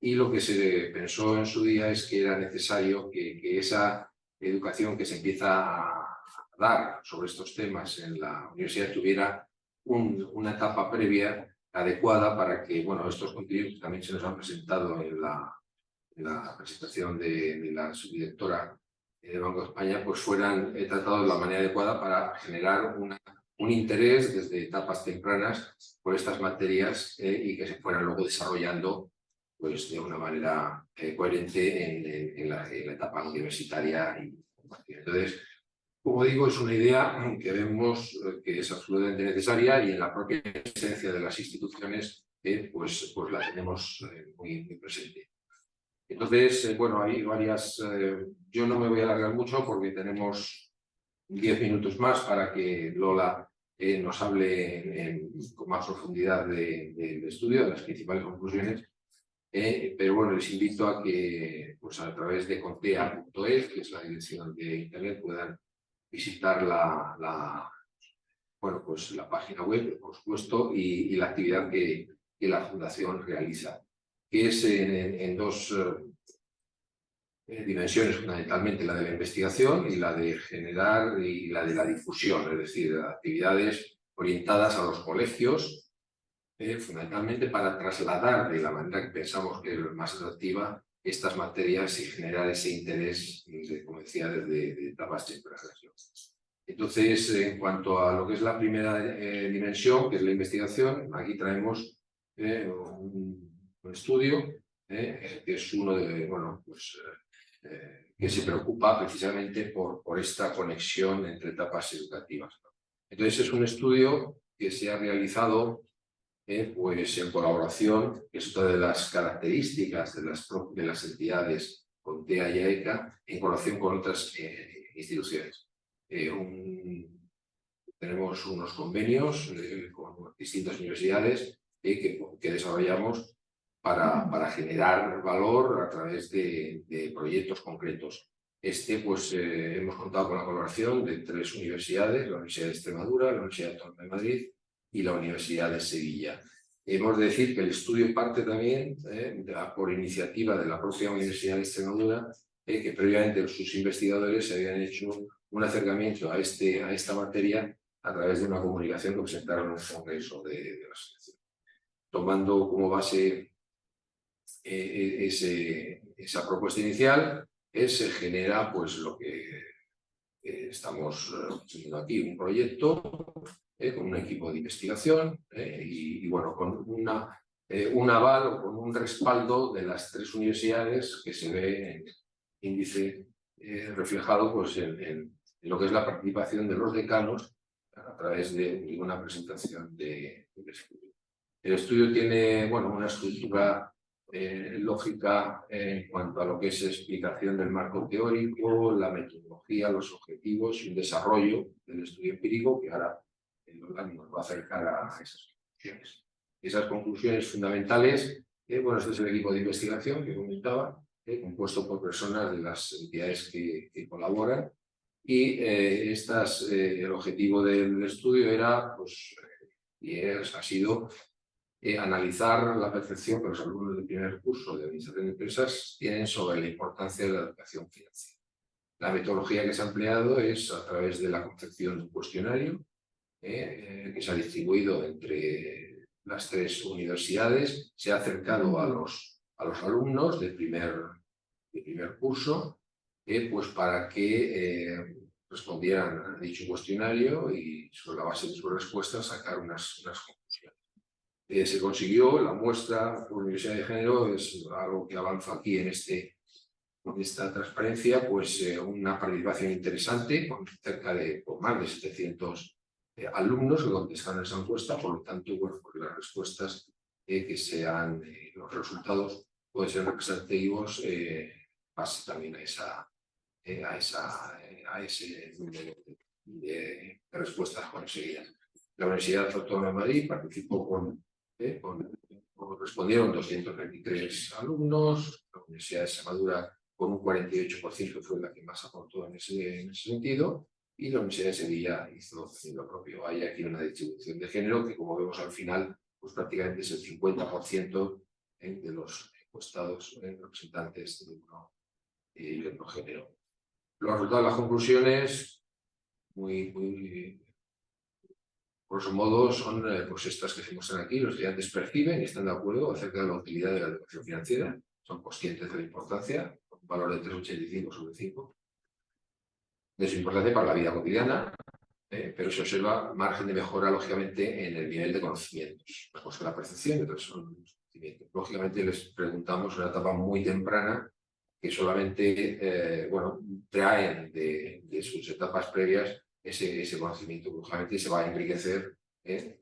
Speaker 5: Y lo que se pensó en su día es que era necesario que esa educación que se empieza a dar sobre estos temas en la universidad tuviera una etapa previa adecuada para que, bueno, estos contenidos que también se nos han presentado en la presentación de la subdirectora de Banco de España, pues fueran tratados de la manera adecuada para generar un interés desde etapas tempranas por estas materias y que se fueran luego desarrollando pues, de una manera coherente en la etapa universitaria. Entonces, como digo, es una idea que vemos que es absolutamente necesaria y en la propia esencia de las instituciones pues la tenemos muy presente. Entonces, bueno, hay varias... yo no me voy a alargar mucho porque tenemos 10 minutos más para que Lola nos hable con más profundidad del estudio, de las principales conclusiones. Pero bueno, les invito a que pues, a través de contea.es, que es la dirección de internet, puedan visitar bueno, pues, la página web, por supuesto, y la actividad que la Fundación realiza, que es en dos dimensiones, fundamentalmente la de la investigación y la de generar y la de la difusión, es decir, actividades orientadas a los colegios, fundamentalmente para trasladar de la manera que pensamos que es más atractiva estas materias y generar ese interés, como decía, desde etapas tempranas. Entonces, en cuanto a lo que es la primera dimensión, que es la investigación, aquí traemos un estudio que es uno de, bueno, pues, que se preocupa precisamente por esta conexión entre etapas educativas. Entonces, es un estudio que se ha realizado pues en colaboración, que es otra de las características de las entidades CONTEA y AECA, en colaboración con otras instituciones. Tenemos unos convenios con distintas universidades que desarrollamos para generar valor a través de proyectos concretos. Pues hemos contado con la colaboración de 3 universidades, la Universidad de Extremadura, la Universidad Autónoma de Madrid y la Universidad de Sevilla. Hemos de decir que el estudio parte también por iniciativa de la propia Universidad de Extremadura, que previamente sus investigadores se habían hecho un acercamiento a esta materia a través de una comunicación que presentaron en un congreso de la asociación. Tomando como base esa propuesta inicial, se genera pues lo que estamos haciendo aquí, un proyecto con un equipo de investigación y bueno, con un aval o con un respaldo de las 3 universidades que se ve en el índice reflejado pues, en lo que es la participación de los decanos a través de una presentación del estudio. El estudio tiene bueno, una estructura lógica en cuanto a lo que es explicación del marco teórico, la metodología, los objetivos y un desarrollo del estudio empírico que ahora nos va a acercar a esas conclusiones. Esas conclusiones fundamentales, bueno, este es el equipo de investigación que comentaba, compuesto por personas de las entidades que colaboran y el objetivo del estudio era, pues, ha sido analizar la percepción que los alumnos del primer curso de Administración de Empresas tienen sobre la importancia de la educación financiera. La metodología que se ha empleado es a través de la confección de un cuestionario que se ha distribuido entre las 3 universidades, se ha acercado a los alumnos del primer curso pues para que respondieran a dicho cuestionario y sobre la base de sus respuestas sacar unas conclusiones. Se consiguió la muestra por Universidad de Género, es algo que avanza aquí en esta transparencia, pues una participación interesante con cerca de más de 700 alumnos que contestaron esa encuesta, por lo tanto, bueno, pues las respuestas que sean, los resultados pueden ser representativos, pase también a ese número de respuestas conseguidas. La Universidad Autónoma de Madrid participó respondieron 223 alumnos, la Universidad de Extremadura con un 48% fue la que más aportó en ese sentido, y la Universidad de Sevilla hizo lo propio. Hay aquí una distribución de género que, como vemos al final, pues prácticamente es el 50% de los encuestados representantes de uno y otro género. Los resultados, las conclusiones, muy grosso modo, son pues estas que se muestran aquí. Los estudiantes perciben y están de acuerdo acerca de la utilidad de la educación financiera, son conscientes de la importancia, un valor de 3,85 sobre 5, de su importancia para la vida cotidiana, pero se observa margen de mejora, lógicamente, en el nivel de conocimientos. Una cosa es la percepción y otra son los conocimientos. Lógicamente, les preguntamos en una etapa muy temprana que solamente traen de sus etapas previas ese conocimiento, que lógicamente se va a enriquecer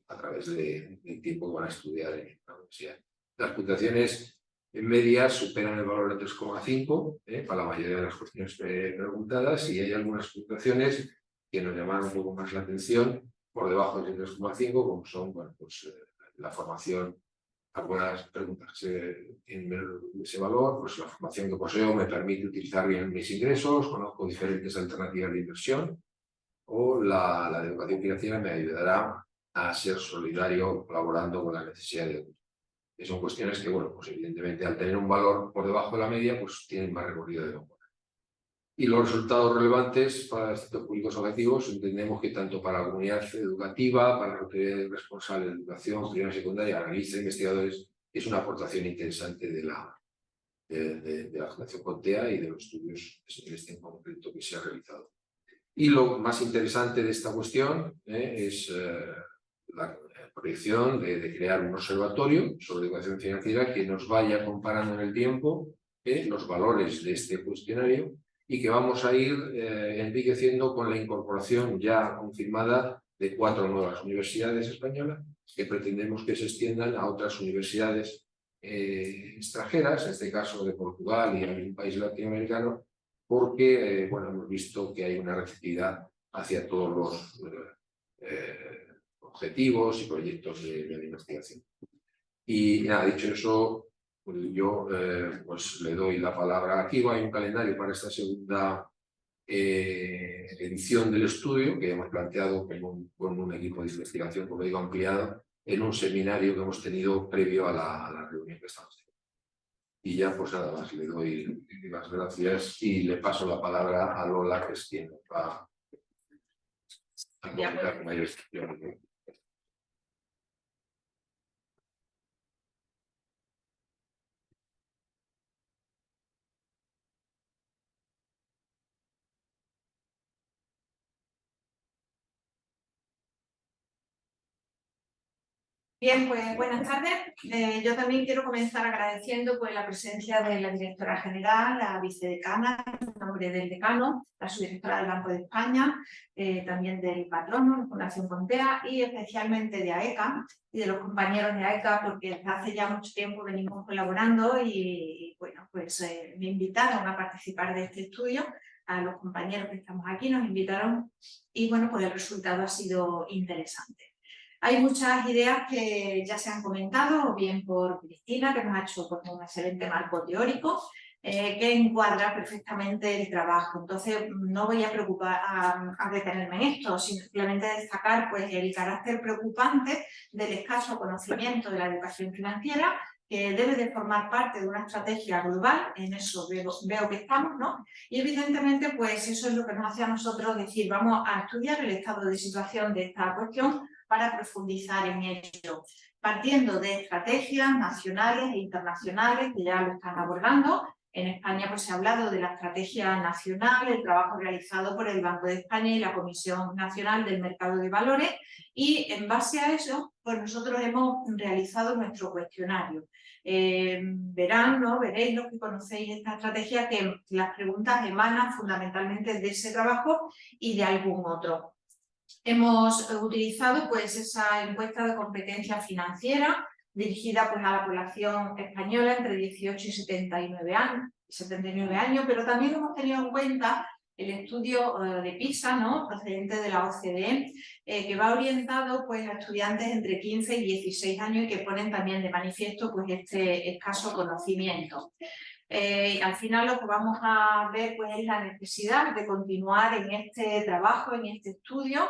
Speaker 5: a través del tiempo que van a estudiar en la universidad. Las puntuaciones en media superan el valor de 3,5 para la mayoría de las cuestiones preguntadas, y hay algunas puntuaciones que nos llamaron un poco más la atención por debajo del 3,5, como son la formación. Algunas preguntas en ese valor, pues la formación que poseo me permite utilizar bien mis ingresos, conozco diferentes alternativas de inversión, o la educación financiera me ayudará a ser solidario colaborando con la necesidad de otros. Que son cuestiones que, bueno, pues evidentemente al tener un valor por debajo de la media, pues tienen más recorrido de mejora. Y los resultados relevantes para estos públicos objetivos entendemos que tanto para la comunidad educativa, para la autoridad responsable de educación primaria y secundaria, analistas, investigadores, es una aportación interesante de la Fundación Contea y de los estudios en concreto que se ha realizado. Y lo más interesante de esta cuestión es la proyección de crear un observatorio sobre educación financiera que nos vaya comparando en el tiempo los valores de este cuestionario, y que vamos a ir enriqueciendo con la incorporación ya confirmada de 4 nuevas universidades españolas que pretendemos que se extiendan a otras universidades extranjeras, en este caso de Portugal y algún país latinoamericano, porque hemos visto que hay una receptividad hacia todos los objetivos y proyectos de investigación. Y nada, dicho eso, yo le doy la palabra. Aquí hay un calendario para esta segunda edición del estudio que hemos planteado con un equipo de investigación, como digo, ampliado, en un seminario que hemos tenido previo a la reunión que estamos teniendo. Y ya, pues nada más, le doy las gracias y le paso la palabra a Lola, que es quien nos va a comentar con mayor extensión.
Speaker 6: Bien, pues buenas tardes. Yo también quiero comenzar agradeciendo pues, la presencia de la directora general, la vicedecana, en nombre del decano, la subdirectora del Banco de España, también del patrono, la Fundación Contea, y especialmente de AECA y de los compañeros de AECA, porque desde hace ya mucho tiempo venimos colaborando y bueno, pues me invitaron a participar de este estudio. A los compañeros que estamos aquí nos invitaron y bueno, pues el resultado ha sido interesante. Hay muchas ideas que ya se han comentado, o bien por Cristina, que nos ha hecho un excelente marco teórico, que encuadra perfectamente el trabajo. Entonces, no voy a detenerme en esto, simplemente destacar pues, el carácter preocupante del escaso conocimiento de la educación financiera, que debe de formar parte de una estrategia global. En eso veo que estamos, ¿no? Y evidentemente, pues eso es lo que nos hace a nosotros decir, vamos a estudiar el estado de situación de esta cuestión para profundizar en ello, partiendo de estrategias nacionales e internacionales que ya lo están abordando. En España pues, se ha hablado de la estrategia nacional, el trabajo realizado por el Banco de España y la Comisión Nacional del Mercado de Valores, y en base a eso pues nosotros hemos realizado nuestro cuestionario. Verán, ¿no? Veréis los que conocéis esta estrategia, que las preguntas emanan fundamentalmente de ese trabajo y de algún otro. Hemos utilizado pues, esa encuesta de competencia financiera dirigida pues, a la población española entre 18 y 79 años, pero también hemos tenido en cuenta el estudio de PISA, ¿no? Procedente de la OCDE, que va orientado pues, a estudiantes entre 15 y 16 años y que ponen también de manifiesto pues, este escaso conocimiento. Al final lo que vamos a ver pues, es la necesidad de continuar en este trabajo, en este estudio,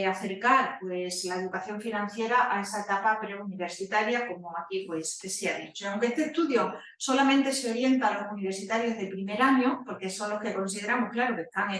Speaker 6: acercar pues, la educación financiera a esa etapa preuniversitaria, como aquí pues, se ha dicho. Aunque este estudio solamente se orienta a los universitarios de primer año, porque son los que consideramos, claro, que están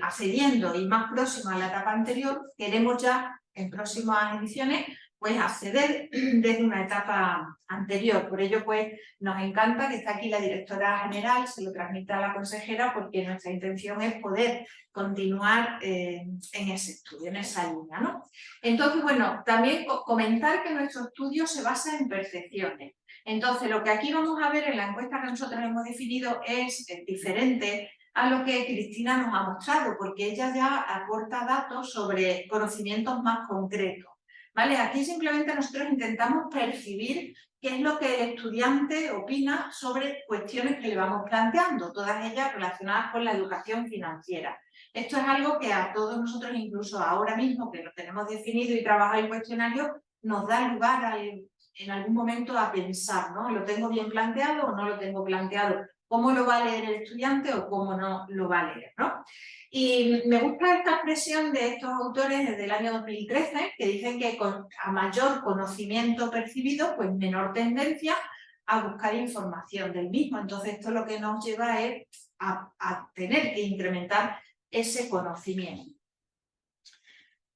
Speaker 6: accediendo y más próximos a la etapa anterior, queremos ya en próximas ediciones pues acceder desde una etapa anterior. Por ello, pues, nos encanta que esté aquí la directora general, se lo transmita a la consejera, porque nuestra intención es poder continuar en ese estudio, en esa línea, ¿no? Entonces, bueno, también comentar que nuestro estudio se basa en percepciones. Entonces, lo que aquí vamos a ver en la encuesta que nosotros hemos definido es diferente a lo que Cristina nos ha mostrado, porque ella ya aporta datos sobre conocimientos más concretos. ¿Vale? Aquí simplemente nosotros intentamos percibir qué es lo que el estudiante opina sobre cuestiones que le vamos planteando, todas ellas relacionadas con la educación financiera. Esto es algo que a todos nosotros, incluso ahora mismo que lo tenemos definido y trabajado el cuestionario, nos da lugar en algún momento a pensar, ¿no? ¿Lo tengo bien planteado o no lo tengo planteado? ¿Cómo lo va a leer el estudiante o cómo no lo va a leer, ¿no? Y me gusta esta expresión de estos autores desde el año 2013, que dicen que a mayor conocimiento percibido, pues menor tendencia a buscar información del mismo. Entonces esto lo que nos lleva es a tener que incrementar ese conocimiento.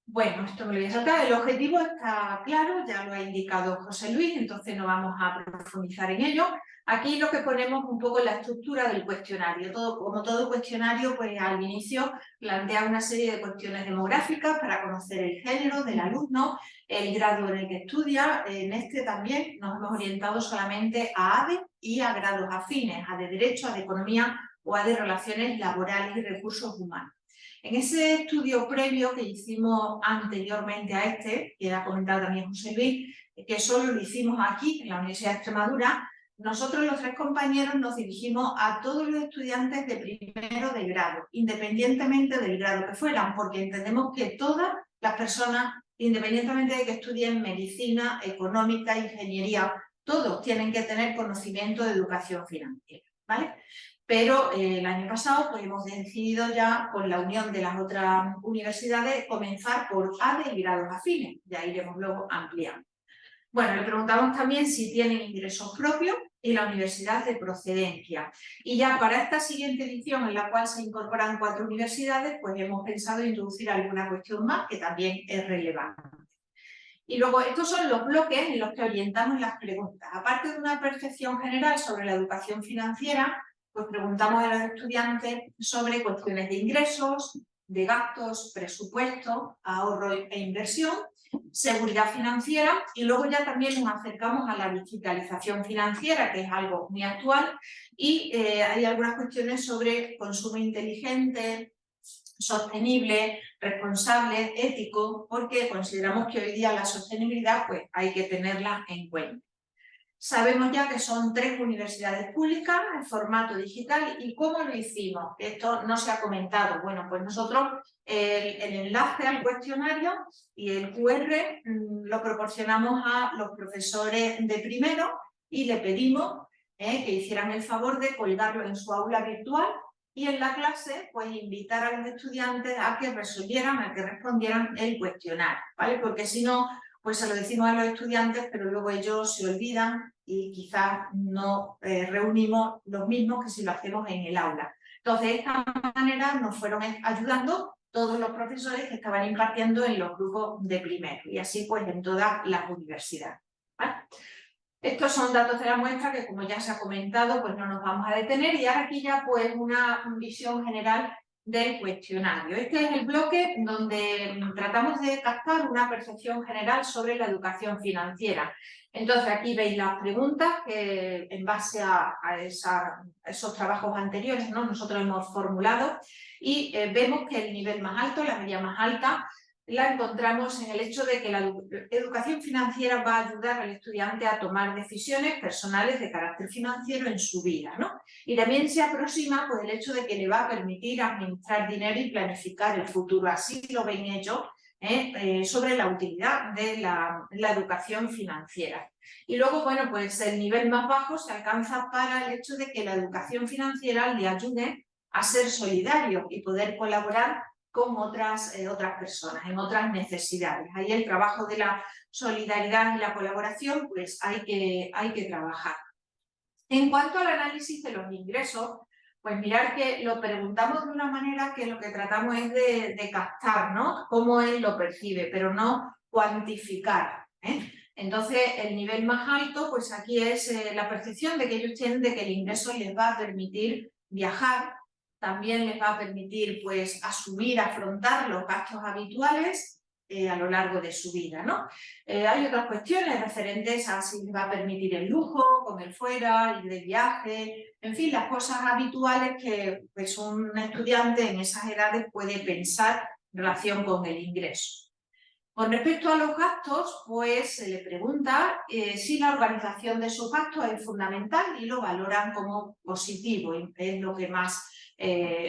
Speaker 6: Bueno, esto me lo voy a saltar. El objetivo está claro, ya lo ha indicado José Luis, entonces no vamos a profundizar en ello. Aquí lo que ponemos un poco la estructura del cuestionario. Como todo cuestionario, pues al inicio plantea una serie de cuestiones demográficas para conocer el género del alumno, el grado en el que estudia. En este también nos hemos orientado solamente a ADE y a grados afines, a de Derecho, a de Economía o a de Relaciones Laborales y Recursos Humanos. En ese estudio previo que hicimos anteriormente a este, que ha comentado también José Luis, que solo lo hicimos aquí, en la Universidad de Extremadura, nosotros los 3 compañeros nos dirigimos a todos los estudiantes de primero de grado, independientemente del grado que fueran, porque entendemos que todas las personas, independientemente de que estudien medicina, económica, ingeniería, todos tienen que tener conocimiento de educación financiera, ¿vale? Pero el año pasado pues, hemos decidido ya, con la unión de las otras universidades, comenzar por ADE y grados afines. Ya iremos luego ampliando. Bueno, le preguntamos también si tienen ingresos propios y la universidad de procedencia. Y ya para esta siguiente edición, en la cual se incorporan 4 universidades, pues hemos pensado introducir alguna cuestión más que también es relevante. Y luego, estos son los bloques en los que orientamos las preguntas. Aparte de una percepción general sobre la educación financiera, pues preguntamos a los estudiantes sobre cuestiones de ingresos, de gastos, presupuesto, ahorro e inversión, seguridad financiera, y luego ya también nos acercamos a la digitalización financiera, que es algo muy actual, y hay algunas cuestiones sobre consumo inteligente, sostenible, responsable, ético, porque consideramos que hoy día la sostenibilidad pues, hay que tenerla en cuenta. Sabemos ya que son 3 universidades públicas en formato digital. ¿Y cómo lo hicimos? Esto no se ha comentado. Bueno, pues nosotros el enlace al cuestionario y el QR lo proporcionamos a los profesores de primero y le pedimos que hicieran el favor de colgarlo en su aula virtual y en la clase pues invitar a los estudiantes a que resolvieran, a que respondieran el cuestionario, ¿vale? Porque si no, pues se lo decimos a los estudiantes, pero luego ellos se olvidan y quizás no reunimos los mismos que si lo hacemos en el aula. Entonces, de esta manera nos fueron ayudando todos los profesores que estaban impartiendo en los grupos de primero, y así pues en todas las universidades, ¿vale? Estos son datos de la muestra que, como ya se ha comentado, pues no nos vamos a detener, y ahora aquí ya pues una visión general del cuestionario. Este es el bloque donde tratamos de captar una percepción general sobre la educación financiera. Entonces aquí veis las preguntas que en base a esos trabajos anteriores, ¿no? Nosotros hemos formulado, y vemos que el nivel más alto, la media más alta, la encontramos en el hecho de que la educación financiera va a ayudar al estudiante a tomar decisiones personales de carácter financiero en su vida, ¿no? Y también se aproxima pues, el hecho de que le va a permitir administrar dinero y planificar el futuro. Así lo ven ellos sobre la utilidad de la educación financiera. Y luego, bueno, pues el nivel más bajo se alcanza para el hecho de que la educación financiera le ayude a ser solidario y poder colaborar con otras personas, en otras necesidades. Ahí el trabajo de la solidaridad y la colaboración, pues hay que trabajar. En cuanto al análisis de los ingresos, pues mirar que lo preguntamos de una manera que lo que tratamos es de captar, ¿no? Cómo él lo percibe, pero no cuantificar, ¿eh? Entonces, el nivel más alto, pues aquí es la percepción de que ellos tienen de que el ingreso les va a permitir viajar, también les va a permitir, pues, asumir, afrontar los gastos habituales a lo largo de su vida, ¿no? Hay otras cuestiones referentes a si les va a permitir el lujo, comer fuera, ir de viaje, en fin, las cosas habituales que pues, un estudiante en esas edades puede pensar en relación con el ingreso. Con respecto a los gastos, pues se le pregunta si la organización de sus gastos es fundamental y lo valoran como positivo, es lo que más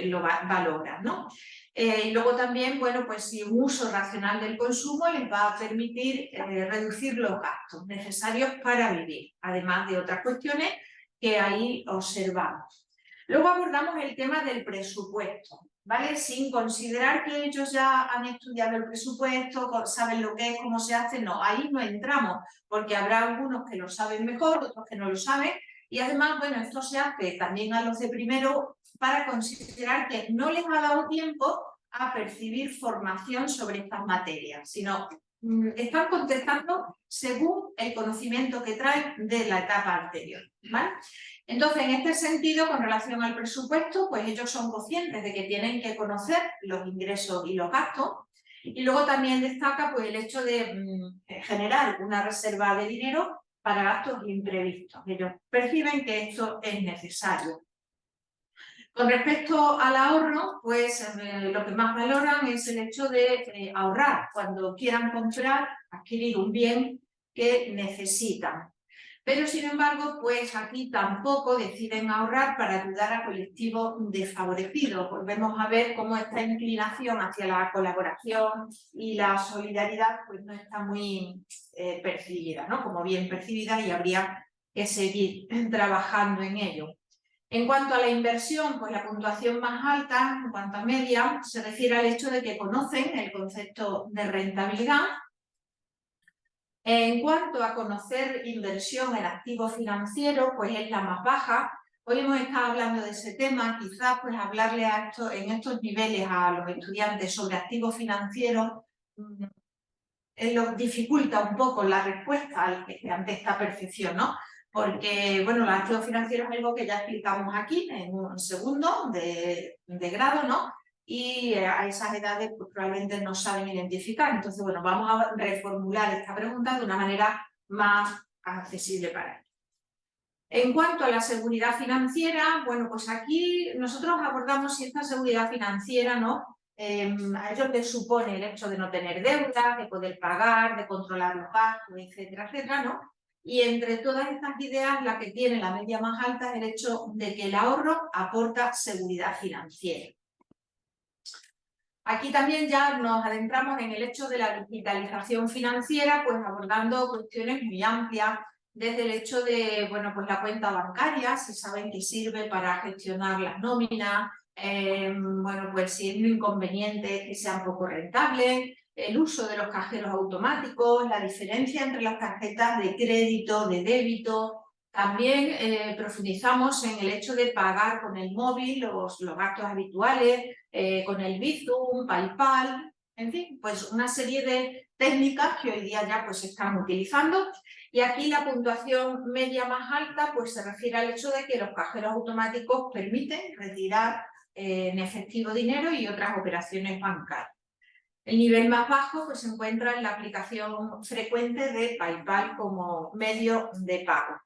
Speaker 6: lo valoran, ¿no? Y luego también, bueno, pues si un uso racional del consumo les va a permitir reducir los gastos necesarios para vivir, además de otras cuestiones que ahí observamos. Luego abordamos el tema del presupuesto, ¿vale? Sin considerar que ellos ya han estudiado el presupuesto, saben lo que es, cómo se hace, no, ahí no entramos, porque habrá algunos que lo saben mejor, otros que no lo saben, y además, bueno, esto se hace también a los de primero para considerar que no les ha dado tiempo a percibir formación sobre estas materias, sino están contestando según el conocimiento que traen de la etapa anterior, ¿vale? Entonces, en este sentido, con relación al presupuesto, pues ellos son conscientes de que tienen que conocer los ingresos y los gastos, y luego también destaca pues, el hecho de generar una reserva de dinero para gastos imprevistos. Ellos perciben que esto es necesario. Con respecto al ahorro, pues lo que más valoran es el hecho de ahorrar cuando quieran comprar, adquirir un bien que necesitan. Pero, sin embargo, pues aquí tampoco deciden ahorrar para ayudar a colectivos desfavorecidos. Volvemos a ver cómo esta inclinación hacia la colaboración y la solidaridad pues no está muy percibida, ¿no? Como bien percibida y habría que seguir trabajando en ello. En cuanto a la inversión, pues la puntuación más alta, en cuanto a media, se refiere al hecho de que conocen el concepto de rentabilidad. En cuanto a conocer inversión en activos financieros, pues es la más baja. Hoy hemos estado hablando de ese tema, quizás pues hablarle en estos niveles a los estudiantes sobre activos financieros dificulta un poco la respuesta ante esta percepción, ¿no? Porque, bueno, los activos financieros es algo que ya explicamos aquí en un segundo de grado, ¿no? Y a esas edades pues, probablemente no saben identificar. Entonces, bueno, vamos a reformular esta pregunta de una manera más accesible para ellos. En cuanto a la seguridad financiera, bueno, pues aquí nosotros abordamos si esta seguridad financiera, ¿no? A ellos les supone el hecho de no tener deuda, de poder pagar, de controlar los gastos, etcétera, etcétera, ¿no? Y entre todas estas ideas, la que tiene la media más alta es el hecho de que el ahorro aporta seguridad financiera. Aquí también ya nos adentramos en el hecho de la digitalización financiera, pues abordando cuestiones muy amplias, desde el hecho de, bueno, pues la cuenta bancaria, si saben que sirve para gestionar las nóminas, bueno, pues si es muy inconveniente que sean poco rentables, el uso de los cajeros automáticos, la diferencia entre las tarjetas de crédito, de débito. También profundizamos en el hecho de pagar con el móvil los gastos habituales, con el Bizum, PayPal, en fin, pues una serie de técnicas que hoy día ya pues se están utilizando. Y aquí la puntuación media más alta pues se refiere al hecho de que los cajeros automáticos permiten retirar en efectivo dinero y otras operaciones bancarias. El nivel más bajo pues, se encuentra en la aplicación frecuente de PayPal como medio de pago.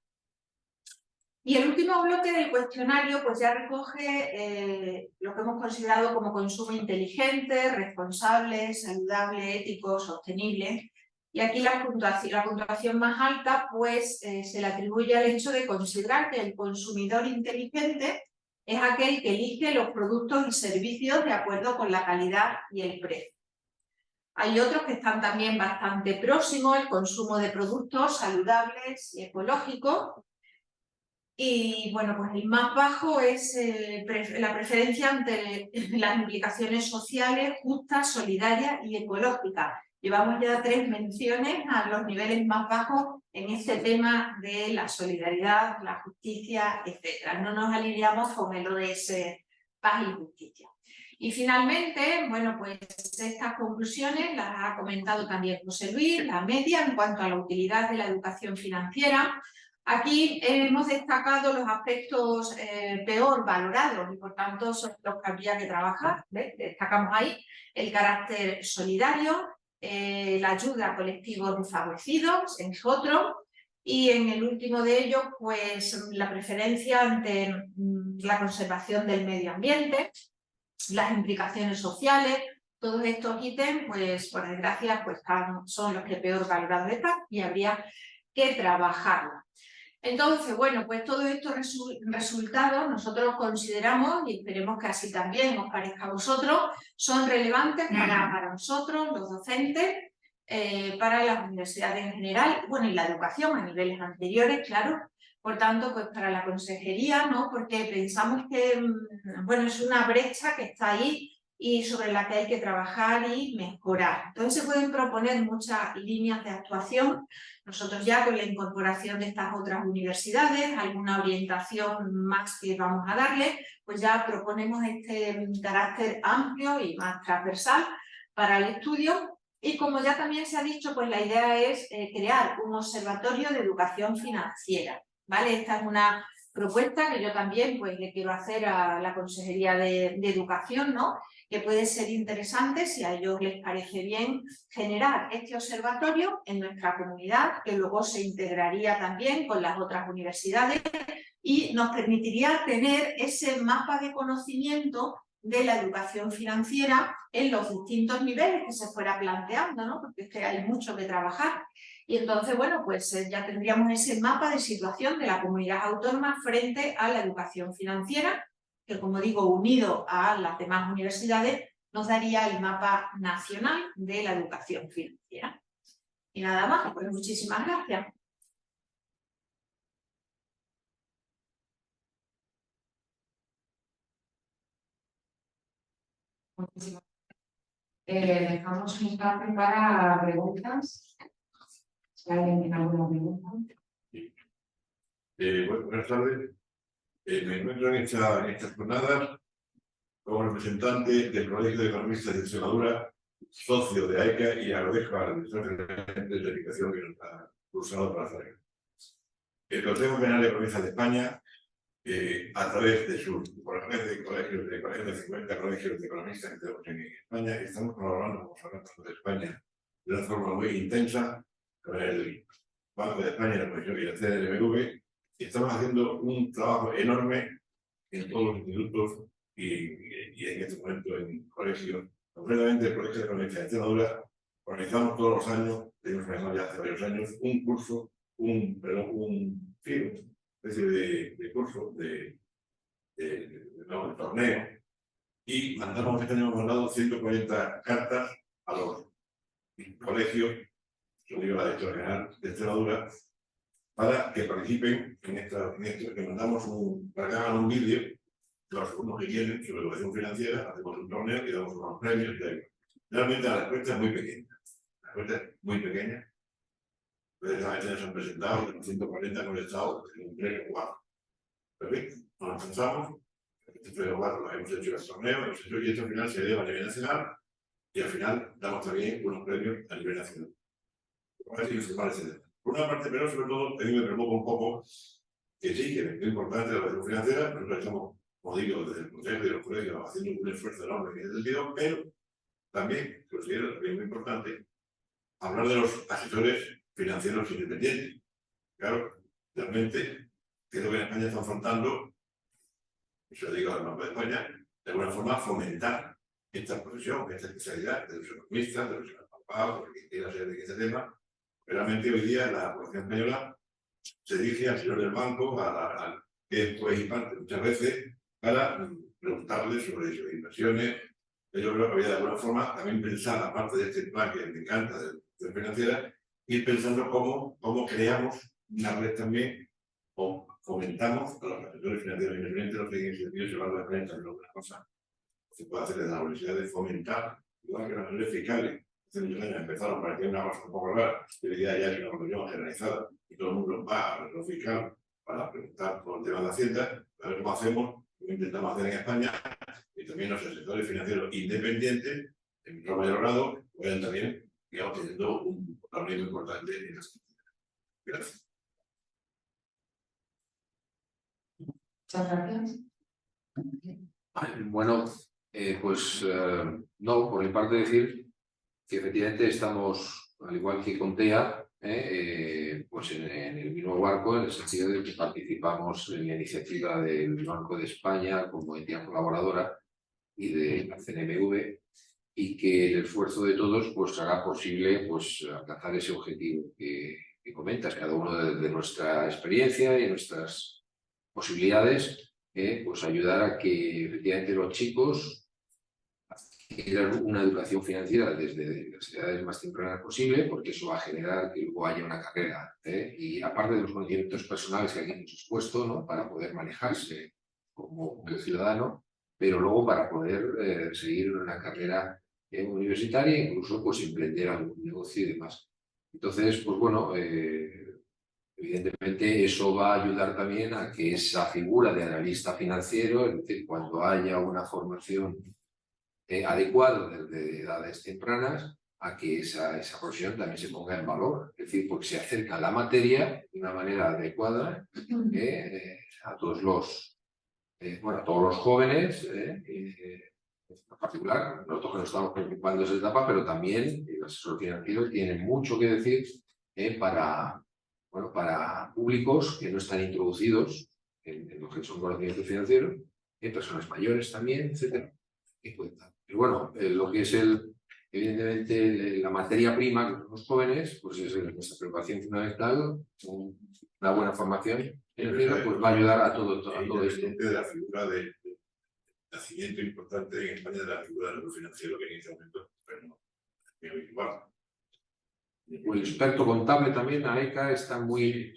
Speaker 6: Y el último bloque del cuestionario pues, ya recoge lo que hemos considerado como consumo inteligente, responsable, saludable, ético, sostenible. Y aquí la puntuación más alta pues, se le atribuye al hecho de considerar que el consumidor inteligente es aquel que elige los productos y servicios de acuerdo con la calidad y el precio. Hay otros que están también bastante próximos, el consumo de productos saludables y ecológicos. Y bueno, pues el más bajo es la preferencia ante las implicaciones sociales, justas, solidarias y ecológicas. Llevamos ya 3 menciones a los niveles más bajos en este tema de la solidaridad, la justicia, etc. No nos alineamos con el ODS Paz y Justicia. Y finalmente, bueno, pues estas conclusiones las ha comentado también José Luis, la media en cuanto a la utilidad de la educación financiera. Aquí hemos destacado los aspectos peor valorados y por tanto son los que habría que trabajar. ¿Ves? Destacamos ahí el carácter solidario, la ayuda a colectivos desfavorecidos, es otro, y en el último de ellos, pues la preferencia ante la conservación del medio ambiente, las implicaciones sociales. Todos estos ítems, pues por desgracia, pues son los que peor valorados están y habría que trabajarlos. Entonces, bueno, pues todos estos resultados nosotros consideramos, y esperemos que así también os parezca a vosotros, son relevantes para nosotros, los docentes, para las universidades en general, bueno, y la educación a niveles anteriores, claro. Por tanto, pues para la consejería, ¿no? Porque pensamos que, bueno, es una brecha que está ahí y sobre la que hay que trabajar y mejorar. Entonces se pueden proponer muchas líneas de actuación. Nosotros ya con la incorporación de estas otras universidades, alguna orientación más que vamos a darle, pues ya proponemos este carácter amplio y más transversal para el estudio. Y como ya también se ha dicho, pues la idea es crear un observatorio de educación financiera, ¿vale? Esta es una propuesta que yo también pues le quiero hacer a la Consejería de Educación, ¿no? Que puede ser interesante, si a ellos les parece bien, generar este observatorio en nuestra comunidad, que luego se integraría también con las otras universidades y nos permitiría tener ese mapa de conocimiento de la educación financiera en los distintos niveles que se fuera planteando, ¿no? Porque es que hay mucho que trabajar. Y entonces, bueno, pues ya tendríamos ese mapa de situación de la comunidad autónoma frente a la educación financiera, que como digo, unido a las demás universidades, nos daría el mapa nacional de la educación financiera. Y nada más, pues muchísimas gracias.
Speaker 1: Muchísimas gracias. Dejamos un espacio para preguntas. Si alguien tiene alguna pregunta.
Speaker 7: Buenas tardes. Me encuentro en esta jornada como representante del Colegio de Economistas de Extremadura, socio de AECA, y agradezco a la directora de dedicación que nos ha cursado para hacer. El Consejo General de Economistas de España, a través de por la red de colegios, de 50 colegios de economistas que tenemos en España, estamos colaborando con los bancos de España de una forma muy intensa con el Banco de España y la CNMV, y estamos haciendo un trabajo enorme en todos los institutos y en este momento en colegios. Concretamente, el Colegio de Economistas de Extremadura organizamos todos los años, tenemos organizado ya hace varios años, un curso, una especie de curso, de torneo, y este año hemos mandado 140 cartas a los colegios, yo digo la directora general de Extremadura, para que participen en esto, que mandamos para que hagan un vídeo, los alumnos que quieren, sobre educación financiera, hacemos un torneo y damos unos premios. Realmente la respuesta es muy pequeña. La respuesta es muy pequeña. Precisamente nos han presentado, en 140 hemos estado en un 3 o 4. Perfecto, nos alcanzamos, este 3 o 4 hemos hecho el torneo, y esto al final se lleva a nivel nacional, y al final damos también unos premios a nivel nacional. A ver si os parece. Por una parte, pero sobre todo, a mí me preocupa un poco que sí, que es importante la educación financiera, nosotros estamos, como digo, desde el Consejo y los colegios haciendo un esfuerzo enorme en ese sentido, pero también considero que es muy importante hablar de los asesores financieros independientes. Claro, realmente, creo que en España están faltando, eso lo digo al Banco de España, de alguna forma fomentar esta profesión, esta especialidad de los economistas, de los abogados, de quien quiera ser de este tema. Realmente hoy día la población española se dirige al señor del banco, que es juez y parte muchas veces, para preguntarle sobre sus inversiones, Yo creo que había de alguna forma también pensar, aparte de este plan que me encanta de financiera, ir pensando cómo creamos una red también o fomentamos a los asesores financieros independientes, los que tienen sentido llevarlo de frente a alguna cosa. Se puede hacer desde la universidad de fomentar, igual que los asesores fiscales. Hace muchos años empezaron, parecía una cosa un poco rara, y hoy día ya hay una reunión generalizada y todo el mundo va a lo fiscal para preguntar por el tema de la Hacienda, a ver cómo hacemos, lo intentamos hacer en España, y también los asesores financieros independientes, en menor mayor grado, pueden también, digamos, teniendo un papel muy importante en las. Gracias.
Speaker 1: Muchas gracias.
Speaker 5: Bueno, no, por mi parte decir que efectivamente estamos, al igual que con TEA, pues en el mismo barco, en el sentido de que participamos en la iniciativa del Banco de España como entidad colaboradora y de la CNMV, y que el esfuerzo de todos pues hará posible pues alcanzar ese objetivo que comentas, cada uno de nuestra experiencia y nuestras posibilidades, pues ayudar a que efectivamente los chicos adquieran una educación financiera desde las edades más tempranas posible, porque eso va a generar que luego haya una carrera, y aparte de los conocimientos personales que aquí hemos expuesto, ¿no?, para poder manejarse como ciudadano, pero luego para poder seguir una carrera universitaria, incluso pues emprender algún negocio y demás. Entonces, pues bueno, evidentemente eso va a ayudar también a que esa figura de analista financiero, es decir, cuando haya una formación adecuada desde edades tempranas, a que esa profesión también se ponga en valor, es decir, porque se acerca a la materia de una manera adecuada a todos los jóvenes, en particular, nosotros que nos estamos preocupando de esa etapa, pero también el asesor financiero tiene mucho que decir para públicos que no están introducidos en lo que son conocimientos financieros, personas mayores también, etcétera, en cuenta. Pero bueno, lo que es evidentemente la materia prima que son los jóvenes, pues es nuestra preocupación fundamental. Una buena formación financiera pues va a ayudar a todo esto.
Speaker 7: De la figura de nacimiento importante en España de la figura del financiero que en este momento es muy igual.
Speaker 5: El experto contable también, AECA, está muy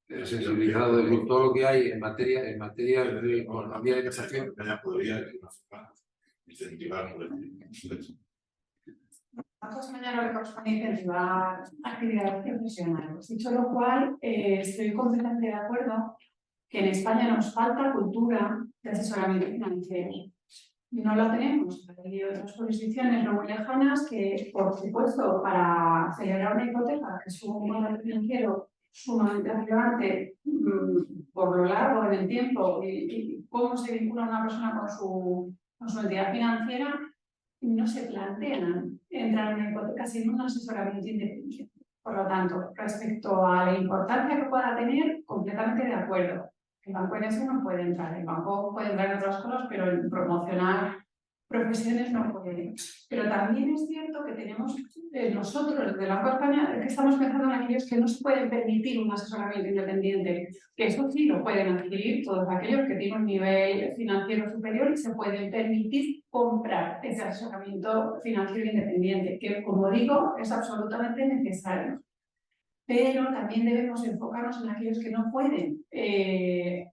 Speaker 5: sensibilizado de todo lo que hay en materia de economía de tasación.
Speaker 7: España podría incentivar por el
Speaker 3: Banco de España lo que corresponde incentivar actividades profesionales. Dicho lo cual, estoy completamente de acuerdo que en España nos falta cultura de asesoramiento financiero. No la tenemos. Hay otras jurisdicciones no muy lejanas que, por supuesto, para celebrar una hipoteca, que es un valor financiero sumamente relevante por lo largo en el tiempo y cómo se vincula una persona con su entidad financiera, no se plantean entrar en una hipoteca sin un asesoramiento independiente. Por lo tanto, respecto a la importancia que pueda tener, completamente de acuerdo. El banco en eso no puede entrar. El banco puede entrar en otras cosas, pero en promocionar profesiones no puede. Pero también es cierto que tenemos nosotros, desde el Banco de España, que estamos pensando en aquellos que no se pueden permitir un asesoramiento independiente, que eso sí lo pueden adquirir todos aquellos que tienen un nivel financiero superior y se pueden permitir comprar ese asesoramiento financiero independiente, que, como digo, es absolutamente necesario. Pero también debemos enfocarnos en aquellos que no pueden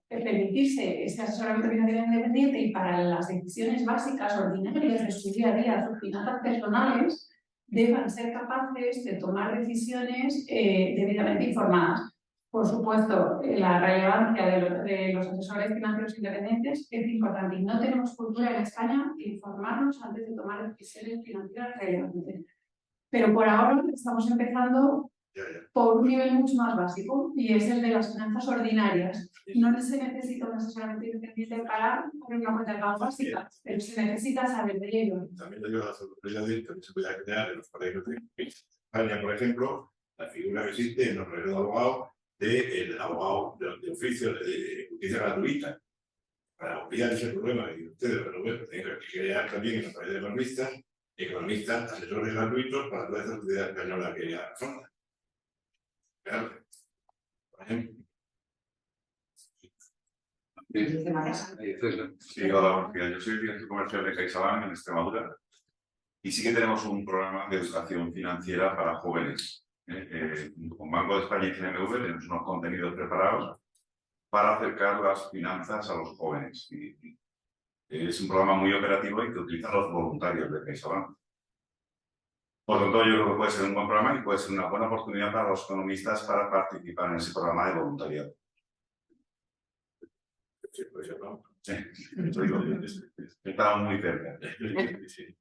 Speaker 3: permitirse ese asesoramiento financiero independiente y para las decisiones básicas, ordinarias de su día a día, sus finanzas personales, deban ser capaces de tomar decisiones debidamente informadas. Por supuesto, la relevancia de los asesores financieros independientes es importante y no tenemos cultura en España de informarnos antes de tomar decisiones financieras relevantes. Pero por ahora estamos empezando por un nivel mucho más básico y es el de las finanzas ordinarias. No se necesita un asesoramiento independiente para una cuenta de pago básica, pero se necesita saber de ello.
Speaker 7: También le digo a las autoridades que se puede crear en los colegios de España, por ejemplo, la figura que existe en los colegios de abogados del abogado de oficio de justicia gratuita. Para obviar ese problema que ustedes, pero bueno, tienen que crear también en los colegios de economistas, asesores gratuitos para toda esa sociedad española que haga falta. Claro. Por ejemplo.
Speaker 1: Muchísimas gracias.
Speaker 5: César.
Speaker 7: Sí, hola, buenos días. Yo soy director comercial de CaixaBank en Extremadura y sí que tenemos un programa de educación financiera para jóvenes. Con Banco de España y CNMV tenemos unos contenidos preparados para acercar las finanzas a los jóvenes. Y es un programa muy operativo y que utilizan los voluntarios de CaixaBank. Por lo tanto, yo creo que puede ser un buen programa y puede ser una buena oportunidad para los economistas para participar en ese programa de voluntariado. Sí, pues yo no. Sí, lo digo, estaba muy cerca. Sí.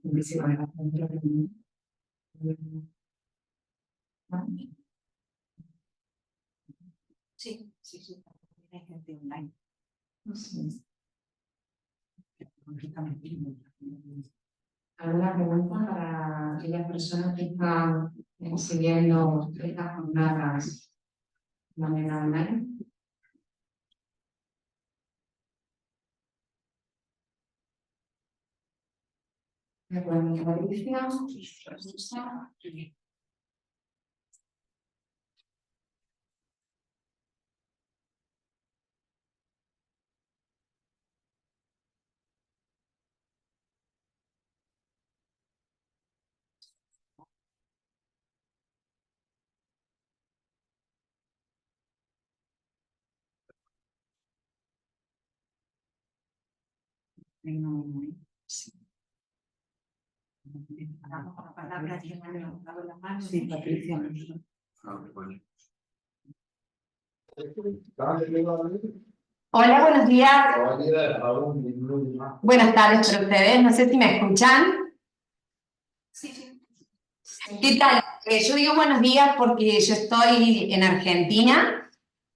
Speaker 1: Muchísimas gracias.
Speaker 6: Sí, sí, sí. Hay gente online.
Speaker 1: ¿Alguna pregunta para aquellas personas que están siguiendo estas jornadas de manera online? ¿Me pueden Patricia?
Speaker 6: Damos la palabra a quien ha levantado la mano.
Speaker 2: Sí, Patricia.
Speaker 8: Hola, buenos días. Buenas tardes para ustedes. No sé si me escuchan.
Speaker 6: Sí, sí.
Speaker 8: ¿Qué tal? Yo digo buenos días porque yo estoy en Argentina.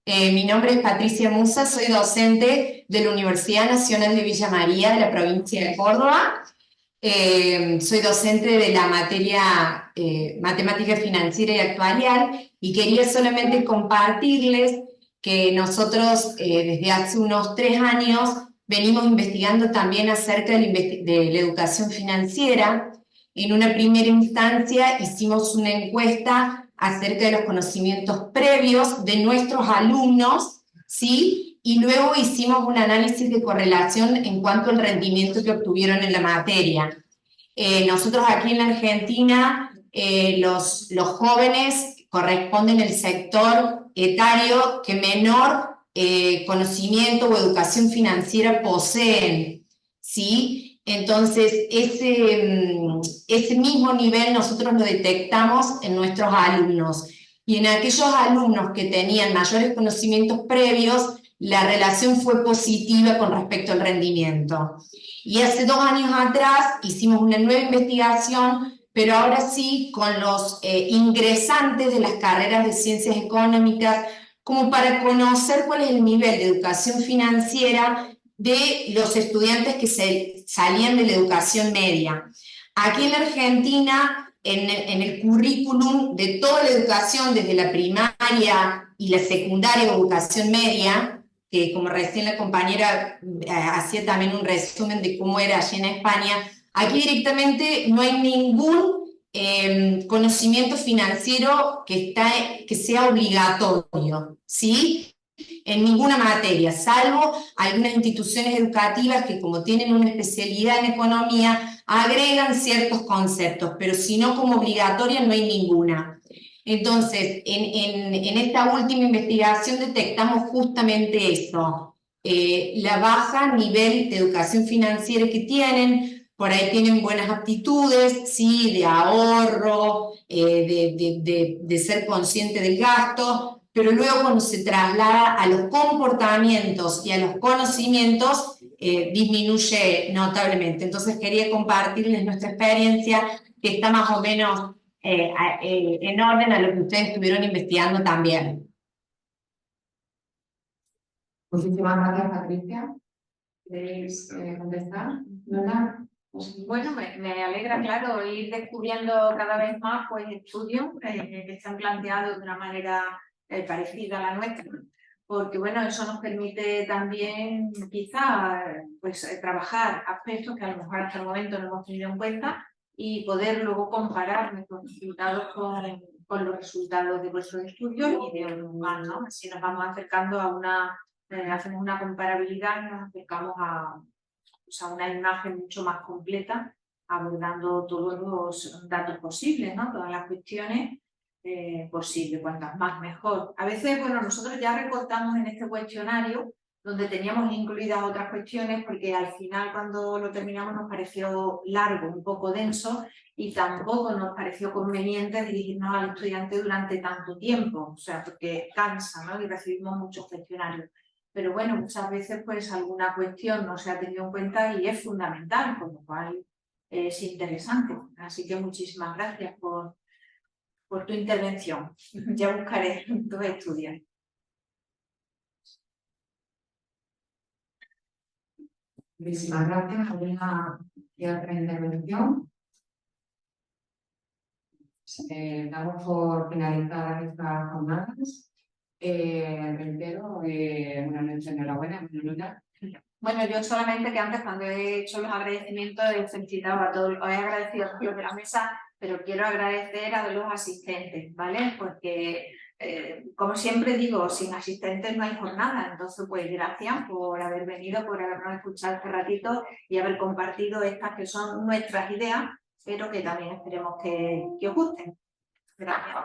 Speaker 8: Mi nombre es Patricia Musa, soy docente de la Universidad Nacional de Villa María de la provincia de Córdoba. Soy docente de la materia Matemática Financiera y Actuarial y quería solamente compartirles que nosotros desde hace unos 3 años venimos investigando también acerca de la educación financiera. En una primera instancia hicimos una encuesta acerca de los conocimientos previos de nuestros alumnos, ¿sí? Y luego hicimos un análisis de correlación en cuanto al rendimiento que obtuvieron en la materia. Nosotros aquí en la Argentina, los jóvenes corresponden al sector etario que menor conocimiento o educación financiera poseen, ¿sí? Entonces, ese mismo nivel nosotros lo detectamos en nuestros alumnos. Y en aquellos alumnos que tenían mayores conocimientos previos, la relación fue positiva con respecto al rendimiento. Y hace 2 años atrás hicimos una nueva investigación, pero ahora sí con los ingresantes de las carreras de ciencias económicas, como para conocer cuál es el nivel de educación financiera de los estudiantes que salían de la educación media. Aquí en la Argentina, en el currículum de toda la educación, desde la primaria y la secundaria o educación media, que como recién la compañera hacía también un resumen de cómo era allí en España, aquí directamente no hay ningún conocimiento financiero que sea obligatorio, ¿sí? En ninguna materia, salvo algunas instituciones educativas que, como tienen una especialidad en economía, agregan ciertos conceptos, pero si no como obligatoria no hay ninguna. Entonces, en esta última investigación detectamos justamente eso, la baja nivel de educación financiera que tienen. Por ahí tienen buenas aptitudes, sí, de ahorro, de ser consciente del gasto, pero luego cuando se traslada a los comportamientos y a los conocimientos, disminuye notablemente. Entonces quería compartirles nuestra experiencia, que está más o menos en orden a lo que ustedes estuvieron investigando también.
Speaker 1: Muchísimas gracias, Patricia. ¿Queréis contestar? ¿Verdad?
Speaker 6: Bueno, me alegra, claro, ir descubriendo cada vez más pues, estudios que están planteados de una manera parecida a la nuestra, porque bueno, eso nos permite también quizá pues, trabajar aspectos que a lo mejor hasta el momento no hemos tenido en cuenta y poder luego comparar nuestros resultados con los resultados de vuestros estudios y de otros más, ¿no? Así nos vamos acercando a hacemos una comparabilidad y nos acercamos a una imagen mucho más completa, abordando todos los datos posibles, ¿no? Todas las cuestiones posibles, cuantas más mejor. A veces, bueno, nosotros ya recortamos en este cuestionario donde teníamos incluidas otras cuestiones porque al final cuando lo terminamos nos pareció largo, un poco denso y tampoco nos pareció conveniente dirigirnos al estudiante durante tanto tiempo, o sea, porque cansa, ¿no? Y recibimos muchos cuestionarios. Pero bueno, muchas veces pues alguna cuestión no se ha tenido en cuenta y es fundamental, con lo cual es interesante. Así que muchísimas gracias por tu intervención. Ya buscaré tus estudios.
Speaker 1: Muchísimas gracias. ¿Alguna otra intervención? Damos por finalizadas estas jornadas. Reitero, buenas noches, enhorabuena, Manuela.
Speaker 6: Bueno, yo solamente que antes cuando he hecho los agradecimientos he felicitado a todos, os he agradecido a los de la mesa, pero quiero agradecer a los asistentes, ¿vale? Porque, como siempre digo, sin asistentes no hay jornada, entonces pues gracias por haber venido, por habernos escuchado este ratito y haber compartido estas que son nuestras ideas, pero que también esperemos que os gusten. Gracias.